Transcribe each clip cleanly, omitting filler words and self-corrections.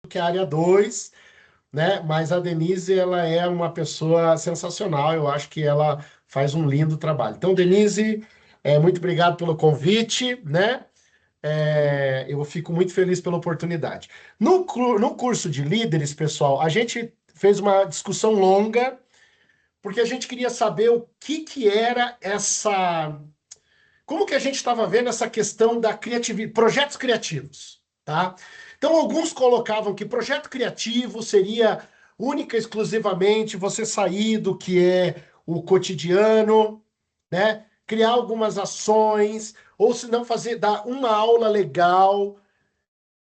que a área 2, né? Mas a Denise, ela é uma pessoa sensacional. Eu acho que ela faz um lindo trabalho. Então, Denise, muito obrigado pelo convite, né? Eu fico muito feliz pela oportunidade. No curso de líderes, pessoal, a gente fez uma discussão longa, porque a gente queria saber o que que era essa. Como que a gente estava vendo essa questão da criatividade, projetos criativos, tá? Então, alguns colocavam que projeto criativo seria única e exclusivamente você sair do que é o cotidiano, né? Criar algumas ações, ou se não fazer, dar uma aula legal.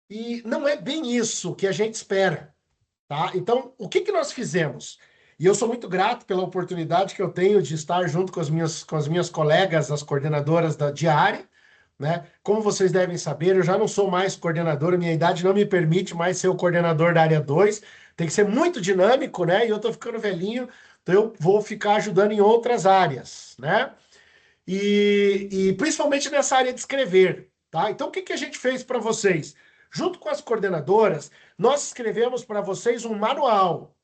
E não é bem isso que a gente espera, tá? Então, o que que nós fizemos? E eu sou muito grato pela oportunidade que eu tenho de estar junto com as minhas colegas, as coordenadoras da diária, né? Como vocês devem saber, eu já não sou mais coordenador, minha idade não me permite mais ser o coordenador da área 2. Tem que ser muito dinâmico, né? E eu tô ficando velhinho, então eu vou ficar ajudando em outras áreas, né? E principalmente nessa área de escrever, tá? Então, o que que a gente fez para vocês? Junto com as coordenadoras, nós escrevemos para vocês um manual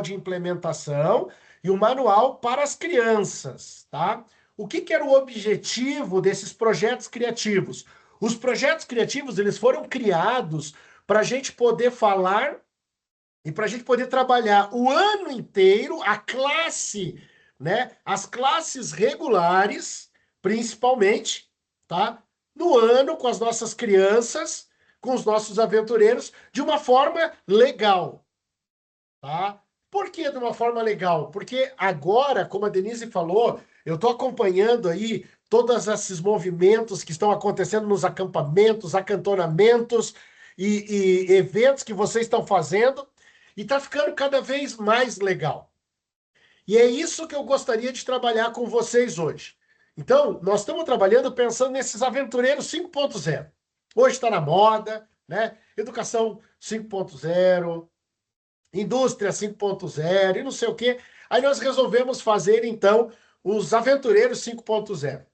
de implementação e um manual para as crianças, tá? O que que era o objetivo desses projetos criativos? Os projetos criativos, eles foram criados para a gente poder falar e para a gente poder trabalhar o ano inteiro, a classe, né? As classes regulares, principalmente, tá? No ano, com as nossas crianças, com os nossos aventureiros, de uma forma legal, tá? Por que de uma forma legal? Porque agora, como a Denise falou, eu estou acompanhando aí todos esses movimentos que estão acontecendo nos acampamentos, acantonamentos e eventos que vocês estão fazendo, e está ficando cada vez mais legal. E é isso que eu gostaria de trabalhar com vocês hoje. Então, nós estamos trabalhando pensando nesses aventureiros 5.0. Hoje está na moda, né? Educação 5.0, indústria 5.0 e não sei o quê. Aí nós resolvemos fazer, então, os aventureiros 5.0.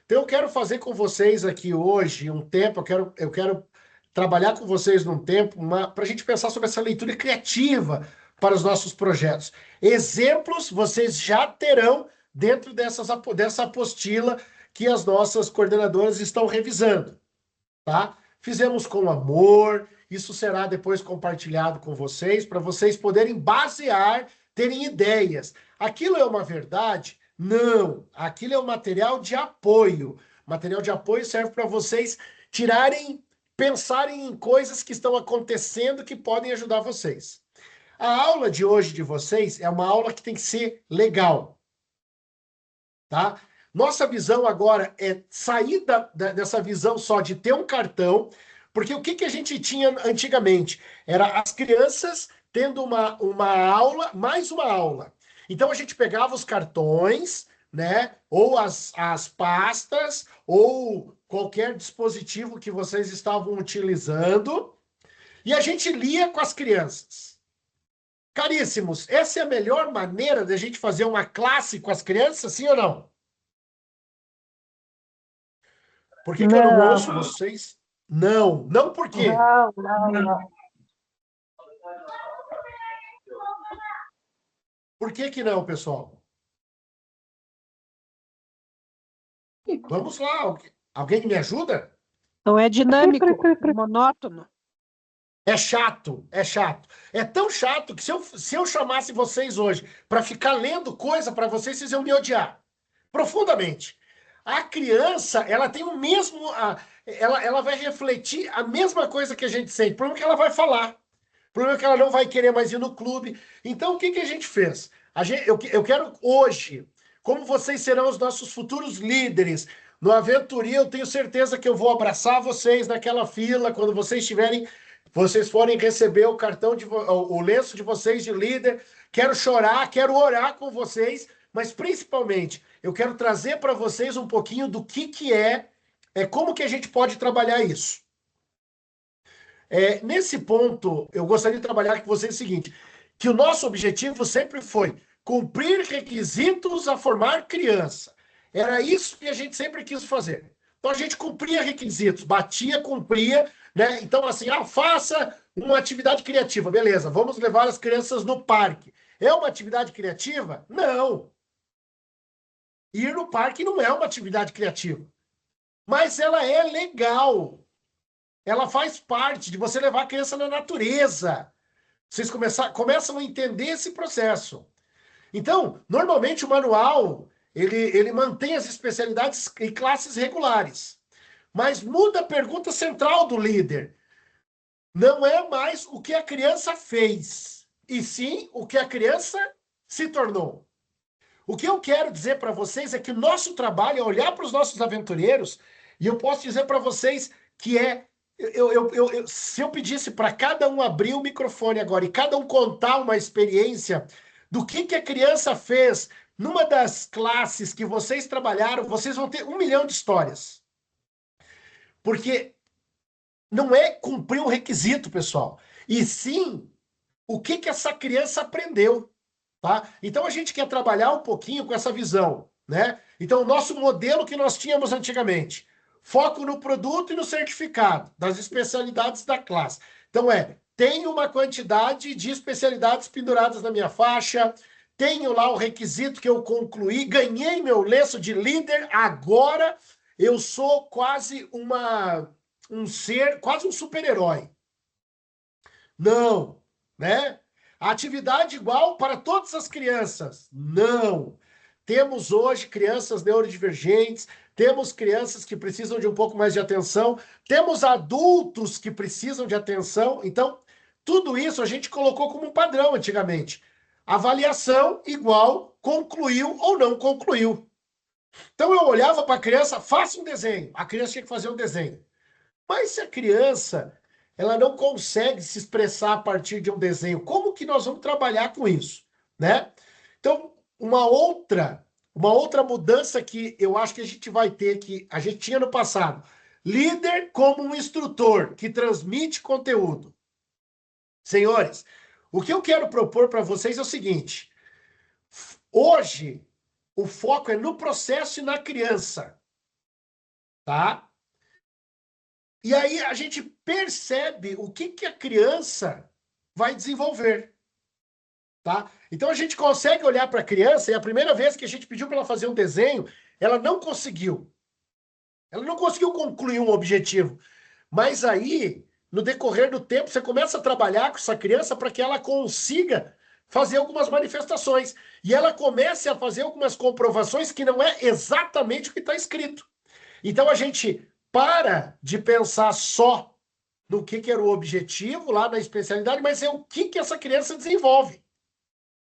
Então, eu quero fazer com vocês aqui hoje um tempo, eu quero trabalhar com vocês num tempo para a gente pensar sobre essa leitura criativa para os nossos projetos. Exemplos vocês já terão dentro dessa apostila que as nossas coordenadoras estão revisando, tá? Fizemos com amor, isso será depois compartilhado com vocês, para vocês poderem basear, terem ideias. Aquilo é uma verdade? Não, aquilo é um material de apoio. Material de apoio serve para vocês tirarem, pensarem em coisas que estão acontecendo que podem ajudar vocês. A aula de hoje de vocês é uma aula que tem que ser legal, tá? Nossa visão agora é sair dessa visão só de ter um cartão, porque o que que a gente tinha antigamente? Era as crianças tendo uma aula, mais uma aula. Então a gente pegava os cartões, né? Ou as pastas, ou qualquer dispositivo que vocês estavam utilizando, e a gente lia com as crianças. Caríssimos, essa é a melhor maneira de a gente fazer uma classe com as crianças, sim ou não? Por que que eu não Não, ouço vocês? Não. Não por quê? não. Por que que não, pessoal? Vamos lá. Alguém me ajuda? Não é dinâmico, é monótono. É chato, é chato. É tão chato que se eu chamasse vocês hoje para ficar lendo coisa para vocês, vocês iam me odiar profundamente. A criança, ela tem o mesmo. Ela vai refletir a mesma coisa que a gente sente. O problema é que ela vai falar. O problema é que ela não vai querer mais ir no clube. Então, o que que a gente fez? Eu quero hoje, como vocês serão os nossos futuros líderes no Aventuria, eu tenho certeza que eu vou abraçar vocês naquela fila, quando vocês forem receber o cartão, o lenço de vocês de líder. Quero chorar, quero orar com vocês, mas principalmente, eu quero trazer para vocês um pouquinho do que como que a gente pode trabalhar isso. Nesse ponto, eu gostaria de trabalhar com vocês o seguinte, que o nosso objetivo sempre foi cumprir requisitos a formar criança. Era isso que a gente sempre quis fazer. Então a gente cumpria requisitos, batia, cumpria, né? Então, assim, faça uma atividade criativa. Beleza, vamos levar as crianças no parque. É uma atividade criativa? Não. Ir no parque não é uma atividade criativa. Mas ela é legal. Ela faz parte de você levar a criança na natureza. Vocês começam a entender esse processo. Então, normalmente o manual, ele mantém as especialidades em classes regulares. Mas muda a pergunta central do líder. Não é mais o que a criança fez, e sim o que a criança se tornou. O que eu quero dizer para vocês é que o nosso trabalho é olhar para os nossos aventureiros, e eu posso dizer para vocês que se eu pedisse para cada um abrir o microfone agora e cada um contar uma experiência do que a criança fez numa das classes que vocês trabalharam, vocês vão ter 1 milhão de histórias. Porque não é cumprir um requisito, pessoal, e sim o que essa criança aprendeu, tá? Então a gente quer trabalhar um pouquinho com essa visão, né? Então o nosso modelo que nós tínhamos antigamente, foco no produto e no certificado, das especialidades da classe. Então tenho uma quantidade de especialidades penduradas na minha faixa, tenho lá o requisito que eu concluí, ganhei meu lenço de líder, agora eu sou quase um ser, quase um super-herói. Não, né? Atividade igual para todas as crianças? Não. Temos hoje crianças neurodivergentes, temos crianças que precisam de um pouco mais de atenção, temos adultos que precisam de atenção. Então, tudo isso a gente colocou como um padrão antigamente. Avaliação igual concluiu ou não concluiu. Então eu olhava para a criança, faça um desenho. A criança tinha que fazer um desenho. Mas se a criança ela não consegue se expressar a partir de um desenho, como que nós vamos trabalhar com isso, né? Então, uma outra mudança que eu acho que a gente vai ter, que a gente tinha no passado, líder como um instrutor que transmite conteúdo. Senhores, o que eu quero propor para vocês é o seguinte: hoje o foco é no processo e na criança, tá? E aí a gente percebe o que a criança vai desenvolver, tá? Então a gente consegue olhar para a criança e a primeira vez que a gente pediu para ela fazer um desenho, ela não conseguiu. Ela não conseguiu concluir um objetivo. Mas aí, no decorrer do tempo, você começa a trabalhar com essa criança para que ela consiga fazer algumas manifestações. E ela comece a fazer algumas comprovações que não é exatamente o que está escrito. Então a gente para de pensar só no que era o objetivo lá na especialidade, mas é o que essa criança desenvolve,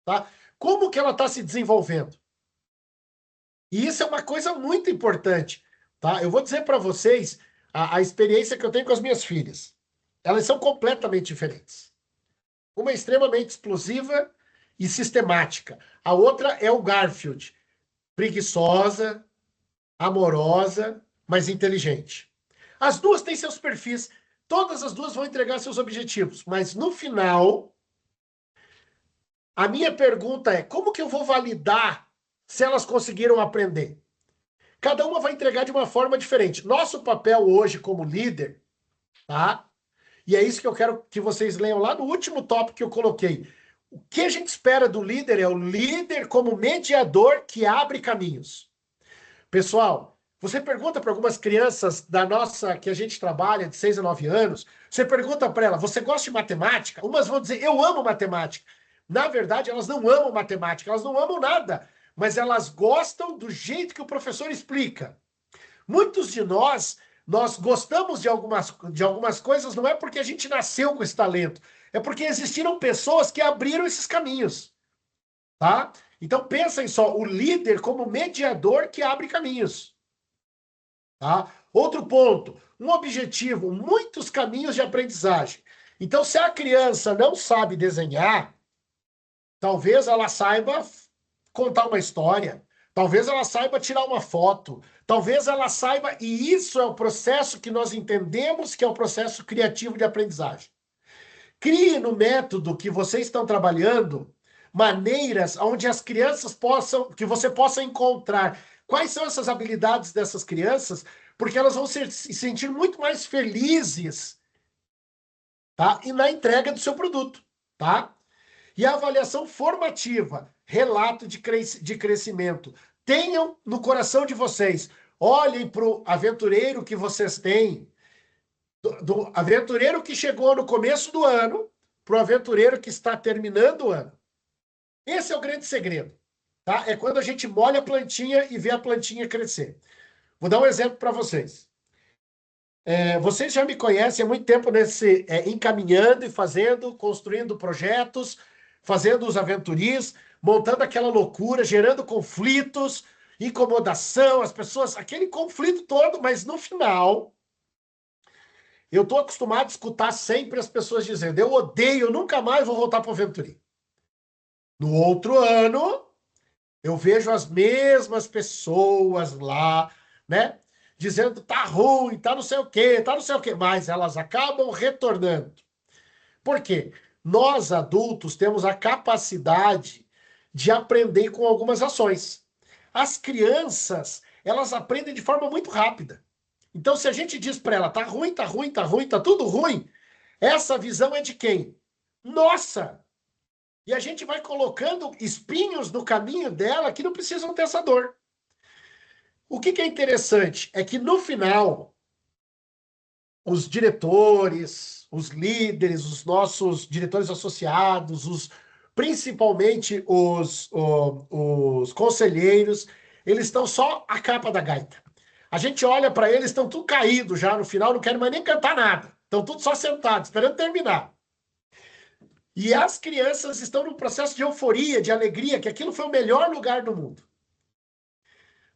tá? Como que ela está se desenvolvendo? E isso é uma coisa muito importante, tá? Eu vou dizer para vocês a experiência que eu tenho com as minhas filhas. Elas são completamente diferentes. Uma é extremamente explosiva e sistemática. A outra é o Garfield, preguiçosa, amorosa, mas inteligente. As duas têm seus perfis, todas as duas vão entregar seus objetivos, mas no final, a minha pergunta é: como que eu vou validar se elas conseguiram aprender? Cada uma vai entregar de uma forma diferente. Nosso papel hoje como líder, tá? E é isso que eu quero que vocês leiam lá no último tópico que eu coloquei. O que a gente espera do líder é o líder como mediador que abre caminhos. Pessoal, você pergunta para algumas crianças da nossa, que a gente trabalha, de 6 a 9 anos, você pergunta para ela, você gosta de matemática? Umas vão dizer, eu amo matemática. Na verdade, elas não amam matemática, elas não amam nada, mas elas gostam do jeito que o professor explica. Muitos de nós gostamos de algumas coisas, não é porque a gente nasceu com esse talento, é porque existiram pessoas que abriram esses caminhos, tá? Então pensem só, o líder como mediador que abre caminhos, tá? Outro ponto, um objetivo, muitos caminhos de aprendizagem. Então, se a criança não sabe desenhar, talvez ela saiba contar uma história, talvez ela saiba tirar uma foto, talvez ela saiba, e isso é o processo que nós entendemos que é o processo criativo de aprendizagem. Crie no método que vocês estão trabalhando maneiras onde as crianças possam, que você possa encontrar quais são essas habilidades dessas crianças, porque elas vão se sentir muito mais felizes tá? E na entrega do seu produto, tá? E a avaliação formativa, relato de crescimento. Tenham no coração de vocês, olhem para o aventureiro que vocês têm, do aventureiro que chegou no começo do ano, para o aventureiro que está terminando o ano. Esse é o grande segredo, tá? É quando a gente molha a plantinha e vê a plantinha crescer. Vou dar um exemplo para vocês. Vocês já me conhecem há muito tempo nesse encaminhando e fazendo, construindo projetos, fazendo os aventuris, montando aquela loucura, gerando conflitos, incomodação, as pessoas, aquele conflito todo, mas no final, eu estou acostumado a escutar sempre as pessoas dizendo: eu odeio, nunca mais vou voltar para o Venturi. No outro ano, eu vejo as mesmas pessoas lá, né? Dizendo tá ruim, tá não sei o quê, tá não sei o quê, mas elas acabam retornando. Por quê? Nós adultos temos a capacidade de aprender com algumas ações. As crianças, elas aprendem de forma muito rápida. Então, se a gente diz para ela, tá ruim, tá ruim, tá ruim, tá tudo ruim, essa visão é de quem? Nossa! E a gente vai colocando espinhos no caminho dela que não precisam ter essa dor. O que é interessante é que, no final, os diretores, os líderes, os nossos diretores associados, principalmente os conselheiros, eles estão só a capa da gaita. A gente olha para eles, estão tudo caídos já no final, não querem mais nem cantar nada. Estão tudo só sentados, esperando terminar. E as crianças estão num processo de euforia, de alegria, que aquilo foi o melhor lugar do mundo.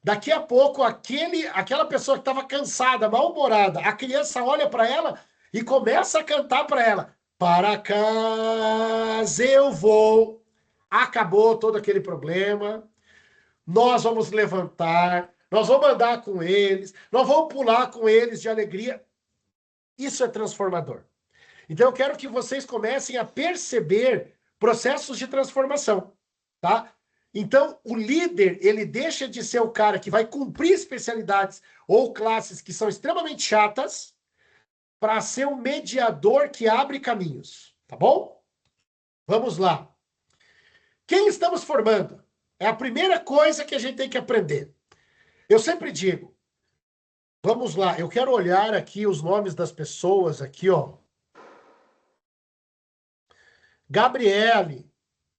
Daqui a pouco, aquela pessoa que estava cansada, mal-humorada, a criança olha para ela e começa a cantar para ela: para casa eu vou. Acabou todo aquele problema. Nós vamos levantar, nós vamos andar com eles, nós vamos pular com eles de alegria. Isso é transformador. Então, eu quero que vocês comecem a perceber processos de transformação, tá? Então, o líder, ele deixa de ser o cara que vai cumprir especialidades ou classes que são extremamente chatas para ser um mediador que abre caminhos, tá bom? Vamos lá. Quem estamos formando? É a primeira coisa que a gente tem que aprender. Eu sempre digo, vamos lá, eu quero olhar aqui os nomes das pessoas aqui, ó. Gabriele,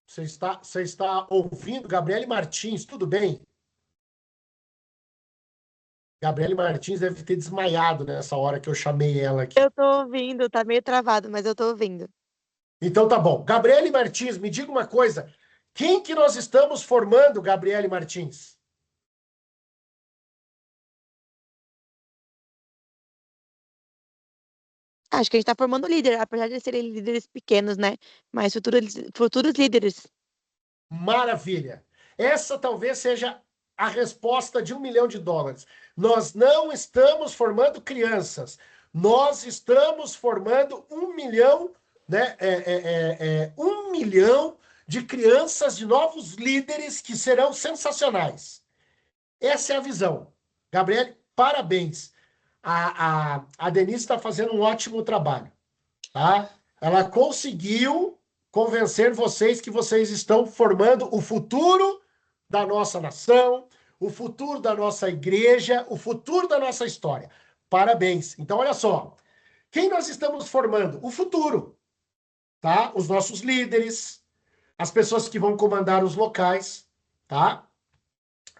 você está ouvindo? Gabriele Martins, tudo bem? Gabriele Martins deve ter desmaiado nessa hora que eu chamei ela aqui. Eu tô ouvindo, tá meio travado, mas eu tô ouvindo. Então tá bom. Gabriele Martins, me diga uma coisa. Quem que nós estamos formando, Gabriele Martins? Acho que a gente tá formando líder, apesar de serem líderes pequenos, né? Mas futuros líderes. Maravilha. Essa talvez seja a resposta de $1 milhão. Nós não estamos formando crianças. Nós estamos formando 1 milhão, né? 1 milhão de crianças, de novos líderes que serão sensacionais. Essa é a visão. Gabriele, parabéns. A Denise está fazendo um ótimo trabalho, tá? Ela conseguiu convencer vocês que vocês estão formando o futuro da nossa nação, o futuro da nossa igreja, o futuro da nossa história. Parabéns. Então, olha só. Quem nós estamos formando? O futuro, tá? Os nossos líderes, as pessoas que vão comandar os locais, tá?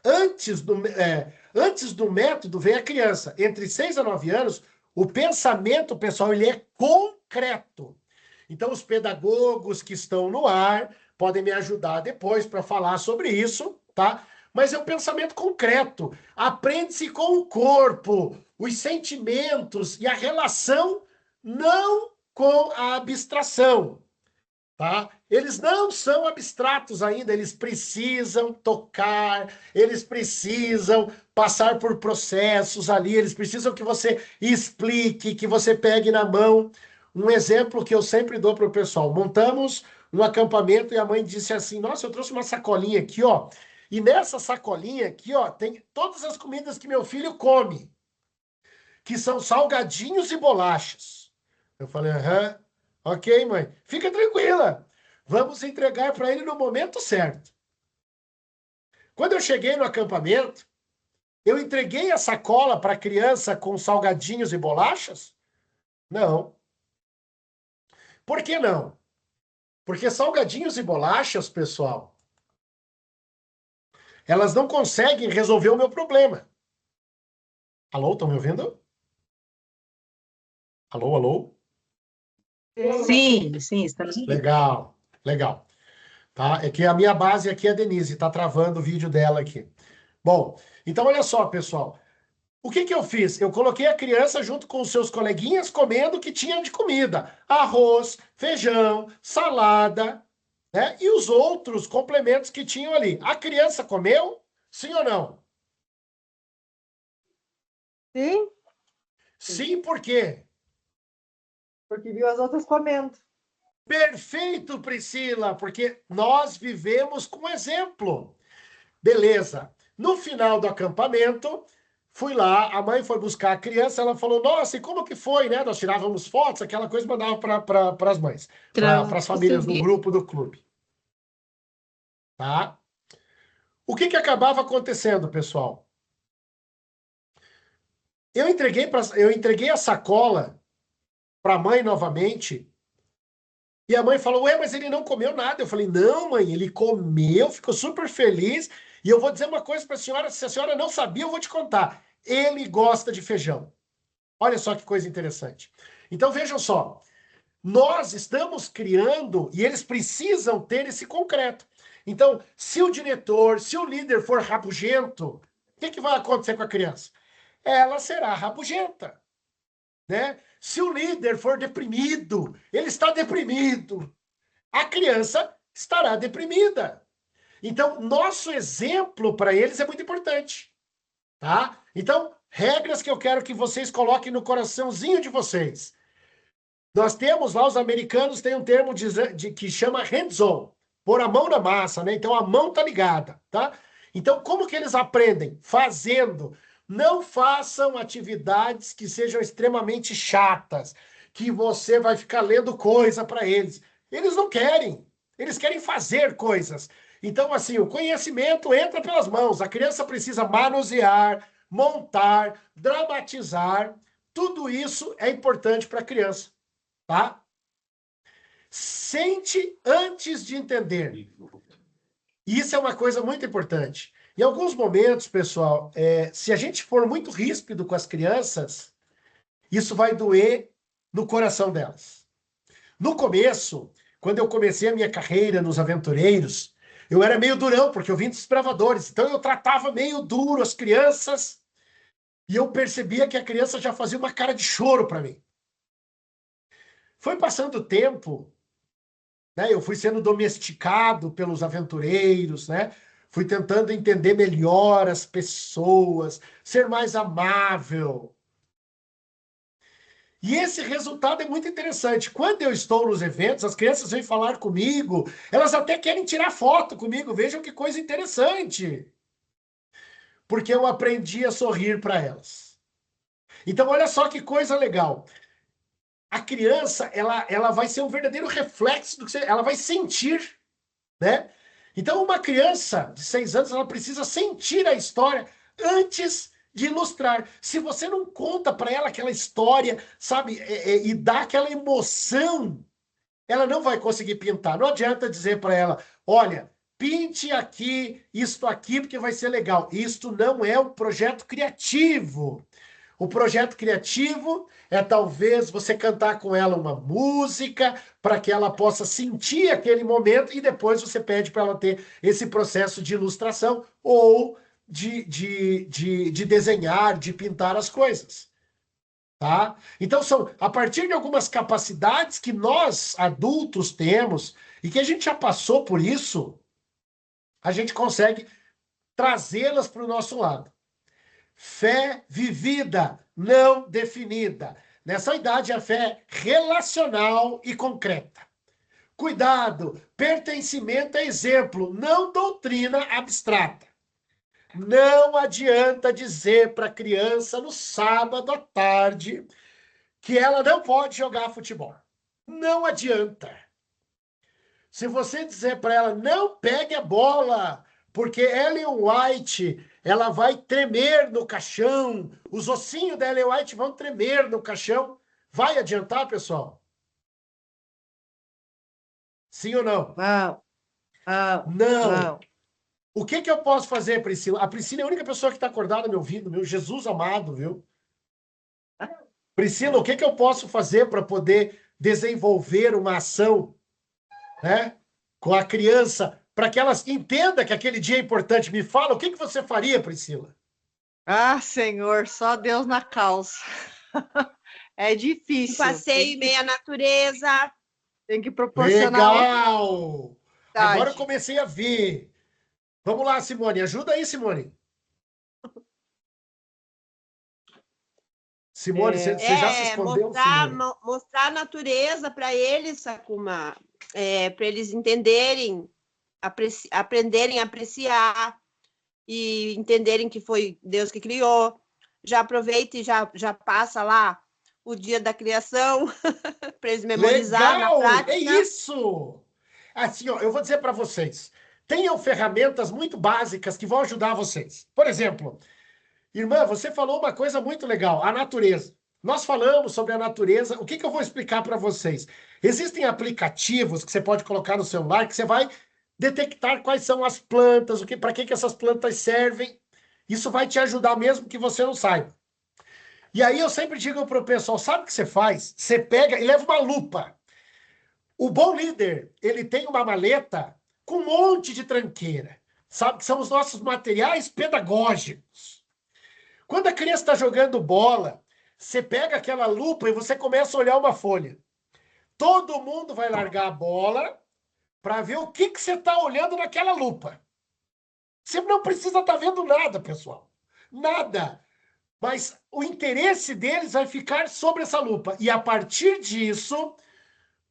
Antes do método vem a criança. Entre 6 a 9 anos, o pensamento, pessoal, ele é concreto. Então, os pedagogos que estão no ar podem me ajudar depois para falar sobre isso, tá? Mas é um pensamento concreto. Aprende-se com o corpo, os sentimentos e a relação, não com a abstração. Tá? Eles não são abstratos ainda, eles precisam tocar, eles precisam passar por processos ali, eles precisam que você explique, que você pegue na mão. Um exemplo que eu sempre dou para o pessoal: montamos um acampamento e a mãe disse assim: nossa, eu trouxe uma sacolinha aqui, ó, e nessa sacolinha aqui, ó, tem todas as comidas que meu filho come, que são salgadinhos e bolachas. Eu falei, aham. Ok, mãe? Fica tranquila. Vamos entregar para ele no momento certo. Quando eu cheguei no acampamento, eu entreguei a sacola para a criança com salgadinhos e bolachas? Não. Por que não? Porque salgadinhos e bolachas, pessoal, elas não conseguem resolver o meu problema. Alô, estão me ouvindo? Alô, alô? Sim, sim, estamos ouvindo. Legal, legal. Tá? É que a minha base aqui é a Denise, tá travando o vídeo dela aqui. Bom, então olha só, pessoal. O que que eu fiz? Eu coloquei a criança junto com os seus coleguinhas comendo o que tinha de comida: arroz, feijão, salada, né? E os outros complementos que tinham ali. A criança comeu? Sim ou não? Sim, Sim, por quê? porque viu as outras comendo. Perfeito, Priscila, porque nós vivemos com exemplo. Beleza. No final do acampamento, fui lá, a mãe foi buscar a criança, ela falou: Nossa, e como que foi, né? Nós tirávamos fotos, aquela coisa, mandava para as mães, para as famílias do grupo do clube. Tá? O que que acabava acontecendo, pessoal? Eu entreguei a sacola para a mãe novamente. E a mãe falou: Ué, mas ele não comeu nada. Eu falei: Não, mãe, ele comeu, ficou super feliz. E eu vou dizer uma coisa para a senhora: se a senhora não sabia, eu vou te contar. Ele gosta de feijão. Olha só que coisa interessante. Então vejam só: nós estamos criando e eles precisam ter esse concreto. Então, se o diretor, se o líder for rabugento, o que que vai acontecer com a criança? Ela será rabugenta, né? Se o líder for deprimido, ele está deprimido, a criança estará deprimida. Então, nosso exemplo para eles é muito importante, tá? Então, regras que eu quero que vocês coloquem no coraçãozinho de vocês. Nós temos lá, os americanos têm um termo que chama hands-on, pôr a mão na massa, né? Então, a mão tá ligada, tá? Então, como que eles aprendem? Fazendo. Não façam atividades que sejam extremamente chatas, que você vai ficar lendo coisa para eles. Eles não querem. Eles querem fazer coisas. Então, assim, o conhecimento entra pelas mãos. A criança precisa manusear, montar, dramatizar. Tudo isso é importante para a criança, tá? Sente antes de entender. Isso é uma coisa muito importante. Em alguns momentos, pessoal, se a gente for muito ríspido com as crianças, isso vai doer no coração delas. No começo, quando eu comecei a minha carreira nos aventureiros, eu era meio durão, porque eu vim dos desbravadores. Então eu tratava meio duro as crianças e eu percebia que a criança já fazia uma cara de choro para mim. Foi passando o tempo, né? Eu fui sendo domesticado pelos aventureiros, né? Fui tentando entender melhor as pessoas, ser mais amável. E esse resultado é muito interessante. Quando eu estou nos eventos, as crianças vêm falar comigo, elas até querem tirar foto comigo. Vejam que coisa interessante. Porque eu aprendi a sorrir para elas. Então, olha só que coisa legal. A criança, ela vai ser um verdadeiro reflexo do que ela vai sentir, né? Então, uma criança de 6 anos, ela precisa sentir a história antes de ilustrar. Se você não conta para ela aquela história, sabe, e dá aquela emoção, ela não vai conseguir pintar. Não adianta dizer para ela: olha, pinte aqui, isto aqui, porque vai ser legal. Isto não é um projeto criativo. O projeto criativo é talvez você cantar com ela uma música para que ela possa sentir aquele momento e depois você pede para ela ter esse processo de ilustração ou de desenhar, de pintar as coisas. Tá? Então, são a partir de algumas capacidades que nós, adultos, temos e que a gente já passou por isso, a gente consegue trazê-las para o nosso lado. Fé vivida, não definida. Nessa idade, a fé é relacional e concreta. Cuidado, pertencimento é exemplo, não doutrina abstrata. Não adianta dizer para a criança no sábado à tarde que ela não pode jogar futebol. Não adianta. Se você dizer para ela, não pegue a bola, porque Ellen White, ela vai tremer no caixão, os ossinhos da Ellen White vão tremer no caixão, vai adiantar, pessoal? Sim ou não? Não, Não. não. O que eu posso fazer, Priscila? A Priscila é a única pessoa que está acordada me ouvindo, meu Jesus amado, viu? Priscila, o que eu posso fazer para poder desenvolver uma ação, né, com a criança, para que elas entendam que aquele dia é importante? Me fala, o que você faria, Priscila? Ah, Senhor, só Deus na causa. É Um difícil. passeio em meia natureza. Tem que proporcionar Legal! Agora eu oportunidade. comecei a ver. Vamos lá, Simone. Ajuda aí, Simone. Simone, você já se escondeu, Simone? Mostrar a natureza para eles, Sakuma, para eles entenderem, aprenderem a apreciar e entenderem que foi Deus que criou. Já aproveita e já passa lá o dia da criação para eles memorizar na Legal! prática. É isso! Assim, ó, eu vou dizer para vocês. Tenham ferramentas muito básicas que vão ajudar vocês. Por exemplo, irmã, você falou uma coisa muito legal, a natureza. Nós falamos sobre a natureza. O que eu vou explicar para vocês? Existem aplicativos que você pode colocar no celular que você vai detectar quais são as plantas, para que essas plantas servem. Isso vai te ajudar mesmo que você não saiba. E aí eu sempre digo para o pessoal, sabe o que você faz? Você pega e leva uma lupa. O bom líder, ele tem uma maleta com um monte de tranqueira. Sabe que são os nossos materiais pedagógicos. Quando a criança está jogando bola, você pega aquela lupa e você começa a olhar uma folha. Todo mundo vai largar a bola para ver o que você está olhando naquela lupa. Você não precisa estar vendo nada, pessoal. Nada. Mas o interesse deles vai ficar sobre essa lupa. E a partir disso,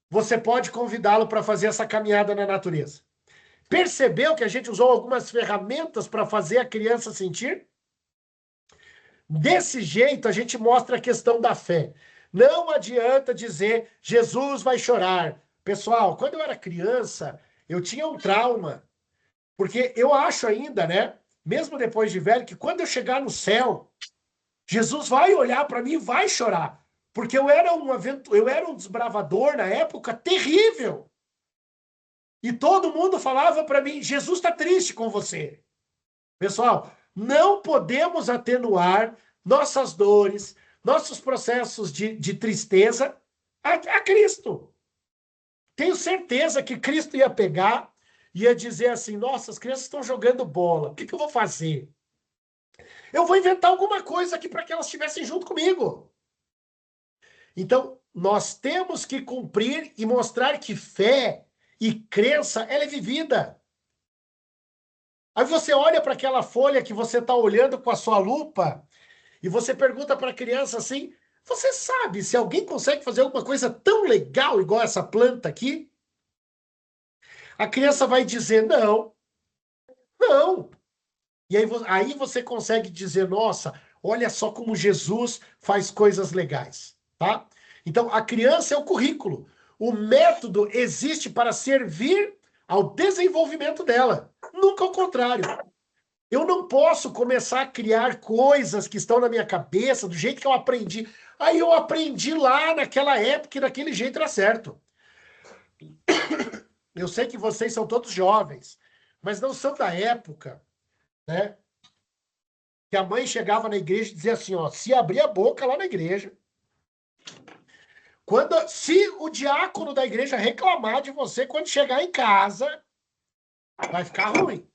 você pode convidá-lo para fazer essa caminhada na natureza. Percebeu que a gente usou algumas ferramentas para fazer a criança sentir? Desse jeito, a gente mostra a questão da fé. Não adianta dizer, Jesus vai chorar. Pessoal, quando eu era criança, eu tinha um trauma. Porque eu acho ainda, né, mesmo depois de velho, que quando eu chegar no céu, Jesus vai olhar para mim e vai chorar. Porque eu era um desbravador na época terrível. E todo mundo falava para mim, Jesus está triste com você. Pessoal, não podemos atenuar nossas dores, nossos processos de tristeza a Cristo. Tenho certeza que Cristo ia pegar e ia dizer assim, nossa, as crianças estão jogando bola, o que eu vou fazer? Eu vou inventar alguma coisa aqui para que elas estivessem junto comigo. Então, nós temos que cumprir e mostrar que fé e crença, ela é vivida. Aí você olha para aquela folha que você está olhando com a sua lupa e você pergunta para a criança assim, você sabe se alguém consegue fazer alguma coisa tão legal igual essa planta aqui? A criança vai dizer, não, não. E aí você consegue dizer, nossa, olha só como Jesus faz coisas legais, tá? Então, a criança é o currículo. O método existe para servir ao desenvolvimento dela, nunca ao contrário. Eu não posso começar a criar coisas que estão na minha cabeça do jeito que eu aprendi. Aí eu aprendi lá naquela época e daquele jeito era certo. Eu sei que vocês são todos jovens, mas não são da época, né? Que a mãe chegava na igreja e dizia assim, ó, se abrir a boca lá na igreja. Se o diácono da igreja reclamar de você, quando chegar em casa, vai ficar ruim.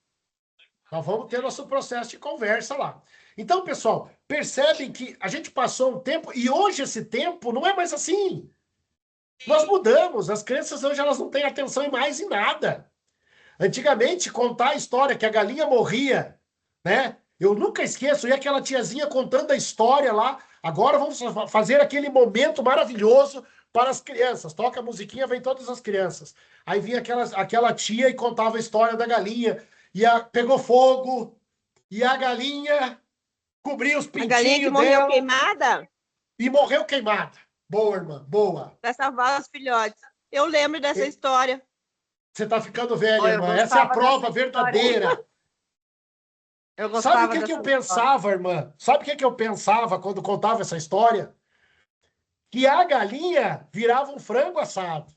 Nós vamos ter nosso processo de conversa lá. Então, pessoal, percebem que a gente passou um tempo, e hoje esse tempo não é mais assim. Nós mudamos, as crianças hoje elas não têm atenção em mais em nada. Antigamente, contar a história que a galinha morria, né? Eu nunca esqueço, e aquela tiazinha contando a história lá. Agora vamos fazer aquele momento maravilhoso para as crianças. Toca a musiquinha, vem todas as crianças. Aí vinha aquela tia e contava a história da galinha. Pegou fogo, e a galinha cobriu os A galinha que pintinhos morreu dela queimada? e morreu queimada. Boa, irmã, boa. Para salvar os filhotes. Eu lembro dessa história. Você tá ficando velha, Olha, eu irmã. Essa é a gostava prova dessa história. verdadeira. Eu Sabe o gostava que dessa eu história. pensava, irmã? Sabe o que eu pensava quando contava essa história? Que a galinha virava um frango assado.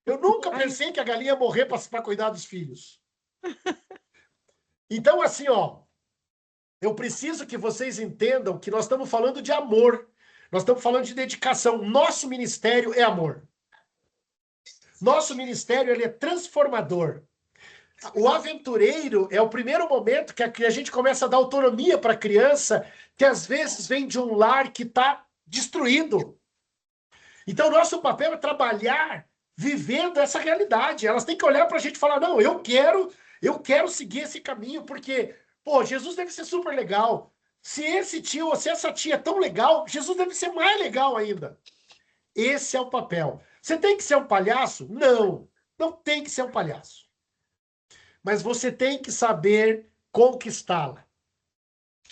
Eu nunca pensei que a galinha ia morrer para cuidar dos filhos. Então, assim, ó, eu preciso que vocês entendam que nós estamos falando de amor. Nós estamos falando de dedicação. Nosso ministério é amor. Nosso ministério, ele é transformador. O aventureiro é o primeiro momento que a gente começa a dar autonomia para a criança, que às vezes vem de um lar que está destruído. Então, nosso papel é trabalhar vivendo essa realidade. Elas têm que olhar para a gente e falar, não, eu quero seguir esse caminho, porque, pô, Jesus deve ser super legal. Se esse tio ou se essa tia é tão legal, Jesus deve ser mais legal ainda. Esse é o papel. Você tem que ser um palhaço? Não, não tem que ser um palhaço. Mas você tem que saber conquistá-la.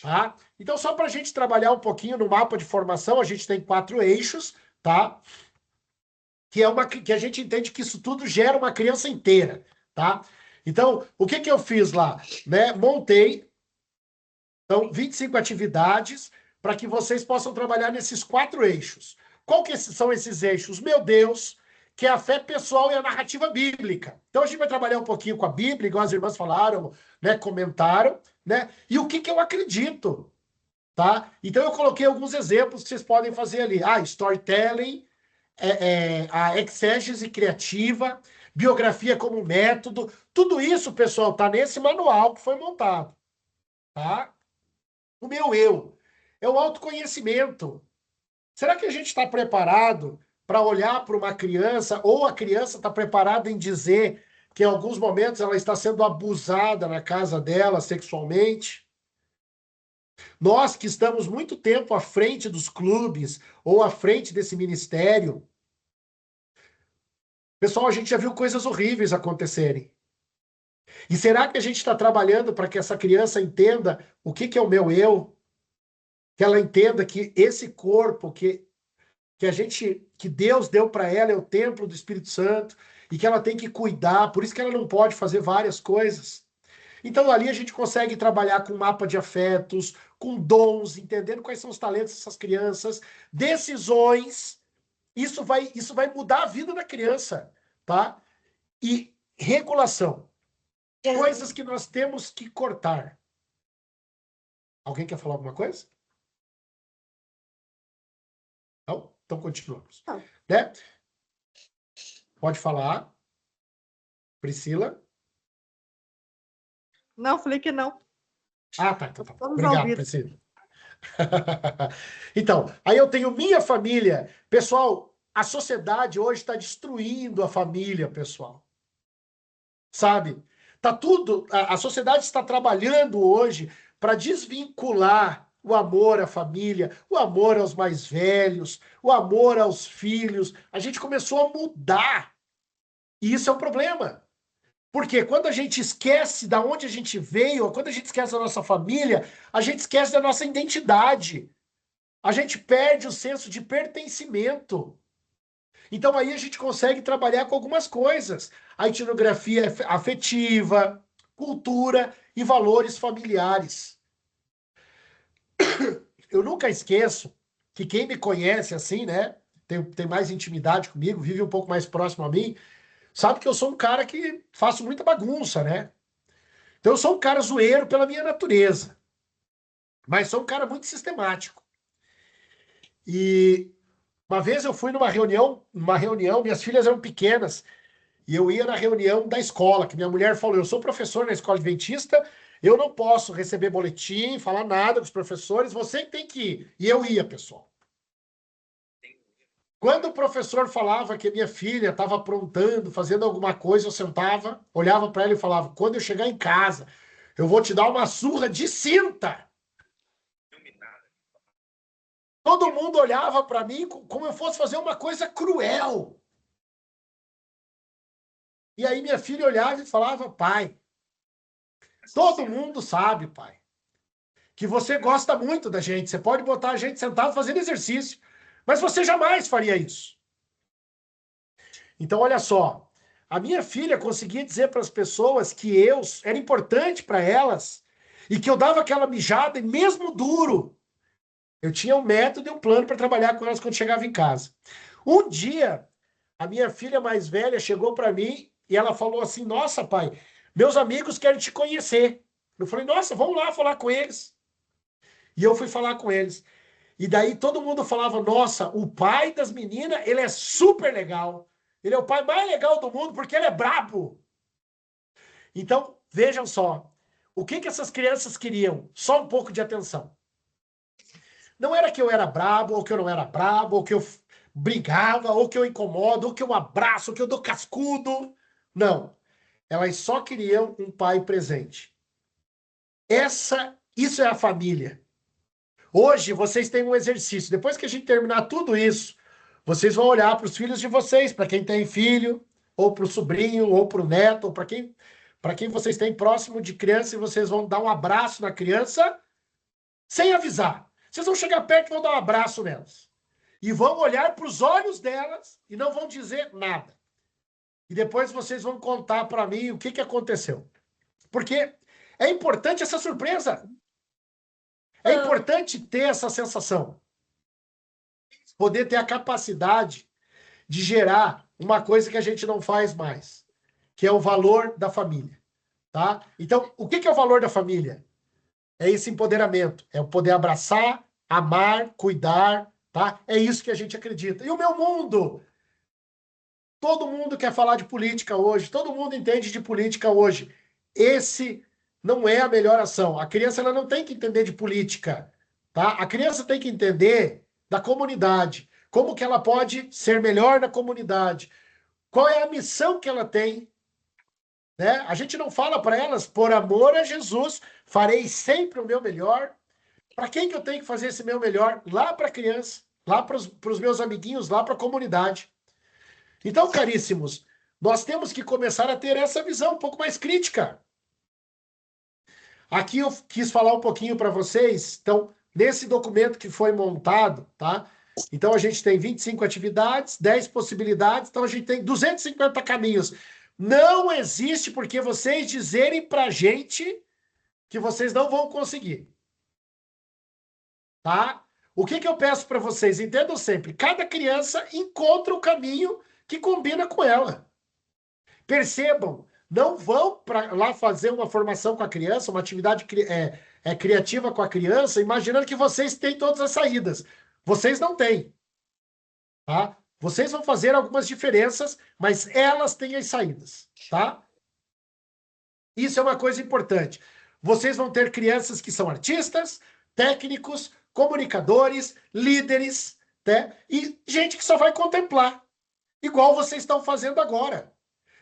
Tá? Então, só para a gente trabalhar um pouquinho no mapa de formação, a gente tem 4 eixos, tá? Que a gente entende que isso tudo gera uma criança inteira, tá? Então, o que eu fiz lá? Né? Montei, então, 25 atividades para que vocês possam trabalhar nesses 4 eixos. Qual que são esses eixos? Meu Deus, que é a fé pessoal e a narrativa bíblica. Então, a gente vai trabalhar um pouquinho com a Bíblia, igual as irmãs falaram, né, comentaram, né? E o que eu acredito, tá? Então, eu coloquei alguns exemplos que vocês podem fazer ali. Storytelling, a exégese criativa, biografia como método. Tudo isso, pessoal, tá nesse manual que foi montado, tá? O meu eu é o autoconhecimento. Será que a gente está preparado para olhar para uma criança, ou a criança está preparada em dizer que em alguns momentos ela está sendo abusada na casa dela sexualmente? Nós que estamos muito tempo à frente dos clubes ou à frente desse ministério, pessoal, a gente já viu coisas horríveis acontecerem. E será que a gente está trabalhando para que essa criança entenda o que é o meu eu? Que ela entenda que esse corpo que Deus deu para ela é o templo do Espírito Santo e que ela tem que cuidar, por isso que ela não pode fazer várias coisas. Então ali a gente consegue trabalhar com mapa de afetos, com dons, entendendo quais são os talentos dessas crianças, decisões. Isso vai mudar a vida da criança, tá? E regulação. Coisas que nós temos que cortar. Alguém quer falar alguma coisa? Não? Então continuamos. Não. Né? Pode falar. Priscila? Não, falei que não. Ah, tá. Então, tá. Vamos Obrigado, ouvir. Priscila. Então, aí eu tenho minha família. Pessoal, a sociedade hoje está destruindo a família, pessoal. Sabe? Tá tudo. A sociedade está trabalhando hoje para desvincular o amor à família, o amor aos mais velhos, o amor aos filhos. A gente começou a mudar. E isso é um problema. Porque quando a gente esquece da onde a gente veio, ou quando a gente esquece da nossa família, a gente esquece da nossa identidade. A gente perde o senso de pertencimento. Então aí a gente consegue trabalhar com algumas coisas. A etnografia afetiva, cultura e valores familiares. Eu nunca esqueço que quem me conhece assim, né, tem mais intimidade comigo, vive um pouco mais próximo a mim, sabe que eu sou um cara que faço muita bagunça, né? Então eu sou um cara zoeiro pela minha natureza, mas sou um cara muito sistemático. E uma vez eu fui numa reunião, minhas filhas eram pequenas, e eu ia na reunião da escola, que minha mulher falou, eu sou professor na escola adventista, eu não posso receber boletim, falar nada com os professores, você que tem que ir. E eu ia, pessoal. Quando o professor falava que a minha filha estava aprontando, fazendo alguma coisa, eu sentava, olhava para ela e falava, quando eu chegar em casa, eu vou te dar uma surra de cinta. Todo mundo olhava para mim como eu fosse fazer uma coisa cruel. E aí minha filha olhava e falava, pai, todo mundo sabe, pai, que você gosta muito da gente. Você pode botar a gente sentado fazendo exercício, Mas você jamais faria isso. Então, olha só. A minha filha conseguia dizer para as pessoas que eu era importante para elas e que eu dava aquela mijada, e mesmo duro, eu tinha um método e um plano para trabalhar com elas quando chegava em casa. Um dia, a minha filha mais velha chegou para mim e ela falou assim: Nossa, pai, meus amigos querem te conhecer. Eu falei: Nossa, vamos lá falar com eles. E eu fui falar com eles. E daí todo mundo falava: Nossa, o pai das meninas, ele é super legal. Ele é o pai mais legal do mundo porque ele é brabo. Então, vejam só. O que essas crianças queriam? Só um pouco de atenção. Não era que eu era brabo, ou que eu não era brabo, ou que eu brigava, ou que eu incomodo, ou que eu abraço, ou que eu dou cascudo. Não. Elas só queriam um pai presente. Isso é a família. Hoje, vocês têm um exercício. Depois que a gente terminar tudo isso, vocês vão olhar para os filhos de vocês, para quem tem filho, ou para o sobrinho, ou para o neto, ou para quem vocês têm próximo de criança, e vocês vão dar um abraço na criança sem avisar. Vocês vão chegar perto e vão dar um abraço nelas. E vão olhar para os olhos delas e não vão dizer nada. E depois vocês vão contar para mim o que aconteceu. Porque é importante essa surpresa. É importante ter essa sensação. Poder ter a capacidade de gerar uma coisa que a gente não faz mais, que é o valor da família. Tá? Então, o que é o valor da família? É esse empoderamento, é o poder abraçar, amar, cuidar, tá? É isso que a gente acredita. E o meu mundo? Todo mundo quer falar de política hoje, todo mundo entende de política hoje. Esse não é a melhor ação. A criança ela não tem que entender de política, tá? A criança tem que entender da comunidade, como que ela pode ser melhor na comunidade, qual é a missão que ela tem, né? A gente não fala para elas, por amor a Jesus, farei sempre o meu melhor. Para quem que eu tenho que fazer esse meu melhor? Lá para a criança, lá para os meus amiguinhos, lá para a comunidade. Então, caríssimos, nós temos que começar a ter essa visão um pouco mais crítica. Aqui eu quis falar um pouquinho para vocês, então, nesse documento que foi montado, tá? Então, a gente tem 25 atividades, 10 possibilidades, então a gente tem 250 caminhos. Não existe porque vocês dizerem para a gente que vocês não vão conseguir. Tá? O que eu peço para vocês? Entendam sempre, cada criança encontra o caminho que combina com ela. Percebam, não vão para lá fazer uma formação com a criança, uma atividade criativa com a criança, imaginando que vocês têm todas as saídas. Vocês não têm. Tá? Vocês vão fazer algumas diferenças, mas elas têm as saídas. Tá? Isso é uma coisa importante. Vocês vão ter crianças que são artistas, técnicos, comunicadores, líderes, né? E gente que só vai contemplar, igual vocês estão fazendo agora.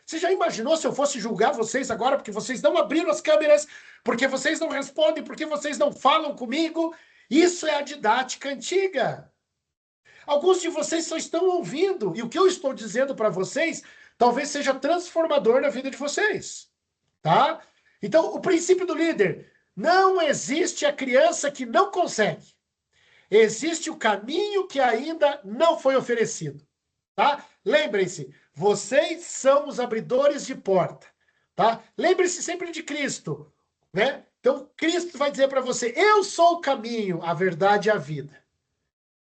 Você já imaginou se eu fosse julgar vocês agora porque vocês não abriram as câmeras, porque vocês não respondem, porque vocês não falam comigo? Isso é a didática antiga. Alguns de vocês só estão ouvindo, e o que eu estou dizendo para vocês talvez seja transformador na vida de vocês. Tá? Então, o princípio do líder: não existe a criança que não consegue. Existe o caminho que ainda não foi oferecido. Tá? Lembrem-se, vocês são os abridores de porta. Tá? Lembre-se sempre de Cristo. Né? Então, Cristo vai dizer para você: eu sou o caminho, a verdade e a vida.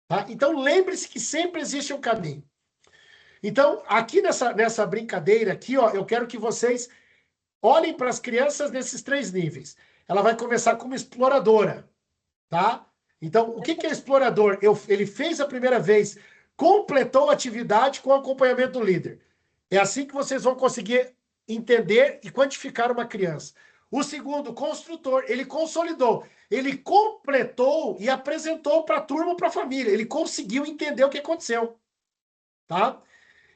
Tá? Então, lembre-se que sempre existe um caminho. Então, aqui nessa brincadeira aqui, ó, eu quero que vocês olhem para as crianças nesses 3 níveis. Ela vai começar como exploradora, tá? Então, o que é explorador? Ele fez a primeira vez, completou a atividade com acompanhamento do líder. É assim que vocês vão conseguir entender e quantificar uma criança. O segundo, construtor, ele consolidou, ele completou e apresentou para a turma, para a família. Ele conseguiu entender o que aconteceu, tá?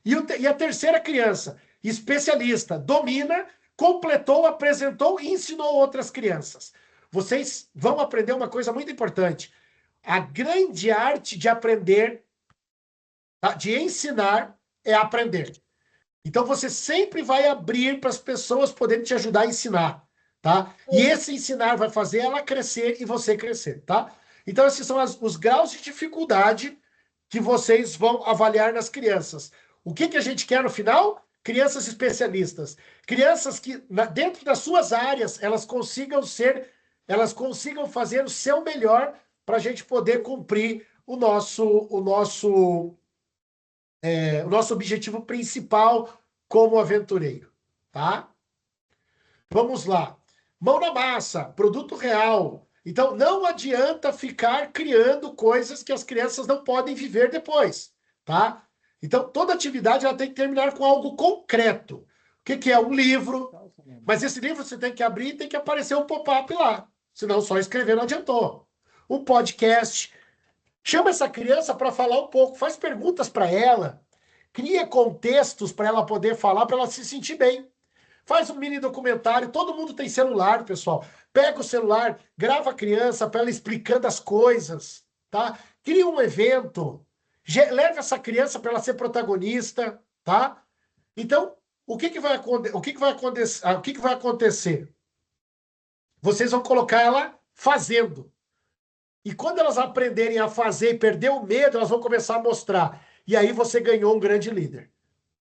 E a terceira criança, especialista, domina, completou, apresentou e ensinou outras crianças. Vocês vão aprender uma coisa muito importante. A grande arte de aprender, tá? De ensinar, é aprender. Então, você sempre vai abrir para as pessoas poderem te ajudar a ensinar. Tá? E esse ensinar vai fazer ela crescer e você crescer. Tá? Então, esses são os graus de dificuldade que vocês vão avaliar nas crianças. O que a gente quer no final? Crianças especialistas. Crianças que, dentro das suas áreas, elas consigam fazer o seu melhor para a gente poder cumprir o nosso objetivo principal como aventureiro, tá? Vamos lá. Mão na massa, produto real. Então, não adianta ficar criando coisas que as crianças não podem viver depois, tá? Então, toda atividade ela tem que terminar com algo concreto. O que é um livro? Mas esse livro você tem que abrir e tem que aparecer um pop-up lá. Senão, só escrever não adiantou. Um podcast. Chama essa criança para falar um pouco, faz perguntas para ela, cria contextos para ela poder falar, para ela se sentir bem. Faz um mini documentário, todo mundo tem celular, pessoal. Pega o celular, grava a criança para ela explicando as coisas, tá? Cria um evento, leva essa criança para ela ser protagonista, tá? Então, o que vai acontecer? Vocês vão colocar ela fazendo. E quando elas aprenderem a fazer e perder o medo, elas vão começar a mostrar. E aí você ganhou um grande líder,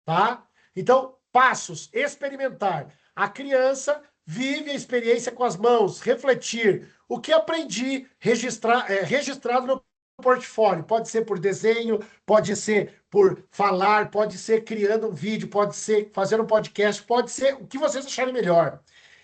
tá? Então, passos, experimentar. A criança vive a experiência com as mãos, refletir. O que aprendi, registrado no portfólio. Pode ser por desenho, pode ser por falar, pode ser criando um vídeo, pode ser fazendo um podcast, pode ser o que vocês acharem melhor.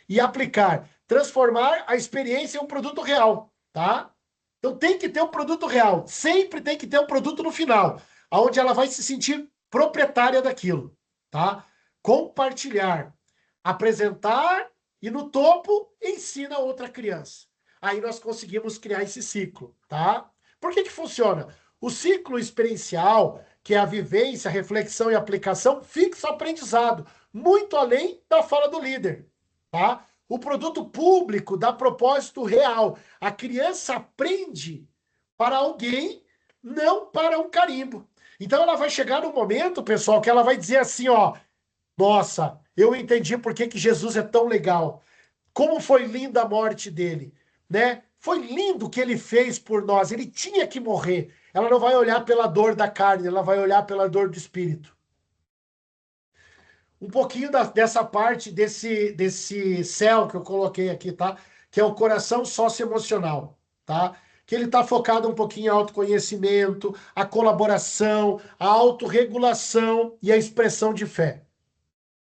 E aplicar, transformar a experiência em um produto real, tá? Então tem que ter um produto real, sempre tem que ter um produto no final, onde ela vai se sentir proprietária daquilo, tá? Compartilhar, apresentar e no topo ensina outra criança. Aí nós conseguimos criar esse ciclo, tá? Por que funciona? O ciclo experiencial, que é a vivência, a reflexão e a aplicação, fixa o aprendizado, muito além da fala do líder, tá? O produto público dá propósito real. A criança aprende para alguém, não para um carimbo. Então ela vai chegar no momento, pessoal, que ela vai dizer assim, ó, nossa, eu entendi por que Jesus é tão legal. Como foi linda a morte dele, né? Foi lindo o que ele fez por nós. Ele tinha que morrer. Ela não vai olhar pela dor da carne, ela vai olhar pela dor do espírito. Um pouquinho dessa parte desse céu que eu coloquei aqui, tá? Que é o coração socioemocional, tá? Que ele está focado um pouquinho em autoconhecimento, a colaboração, a autorregulação e a expressão de fé,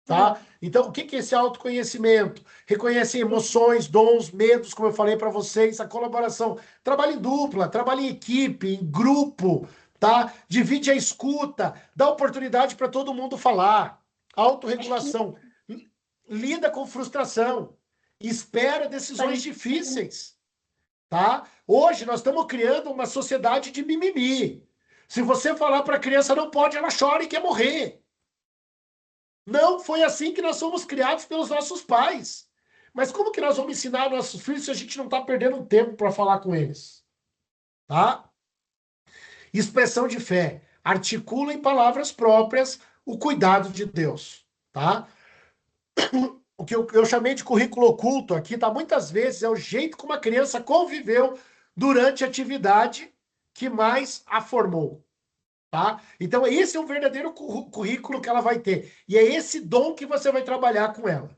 tá? Então, o que é esse autoconhecimento? Reconhece emoções, dons, medos, como eu falei para vocês, a colaboração. Trabalho em dupla, trabalho em equipe, em grupo, tá? Divide a escuta, dá oportunidade para todo mundo falar. Autorregulação, lida com frustração, espera decisões difíceis, tá? Hoje nós estamos criando uma sociedade de mimimi. Se você falar para a criança não pode, ela chora e quer morrer. Não foi assim que nós somos criados pelos nossos pais. Mas como que nós vamos ensinar nossos filhos se a gente não está perdendo tempo para falar com eles? Tá? Expressão de fé. Articula em palavras próprias o cuidado de Deus, tá? O que eu chamei de currículo oculto aqui, tá? Muitas vezes é o jeito como a criança conviveu durante a atividade que mais a formou, tá? Então, esse é um verdadeiro currículo que ela vai ter. E é esse dom que você vai trabalhar com ela.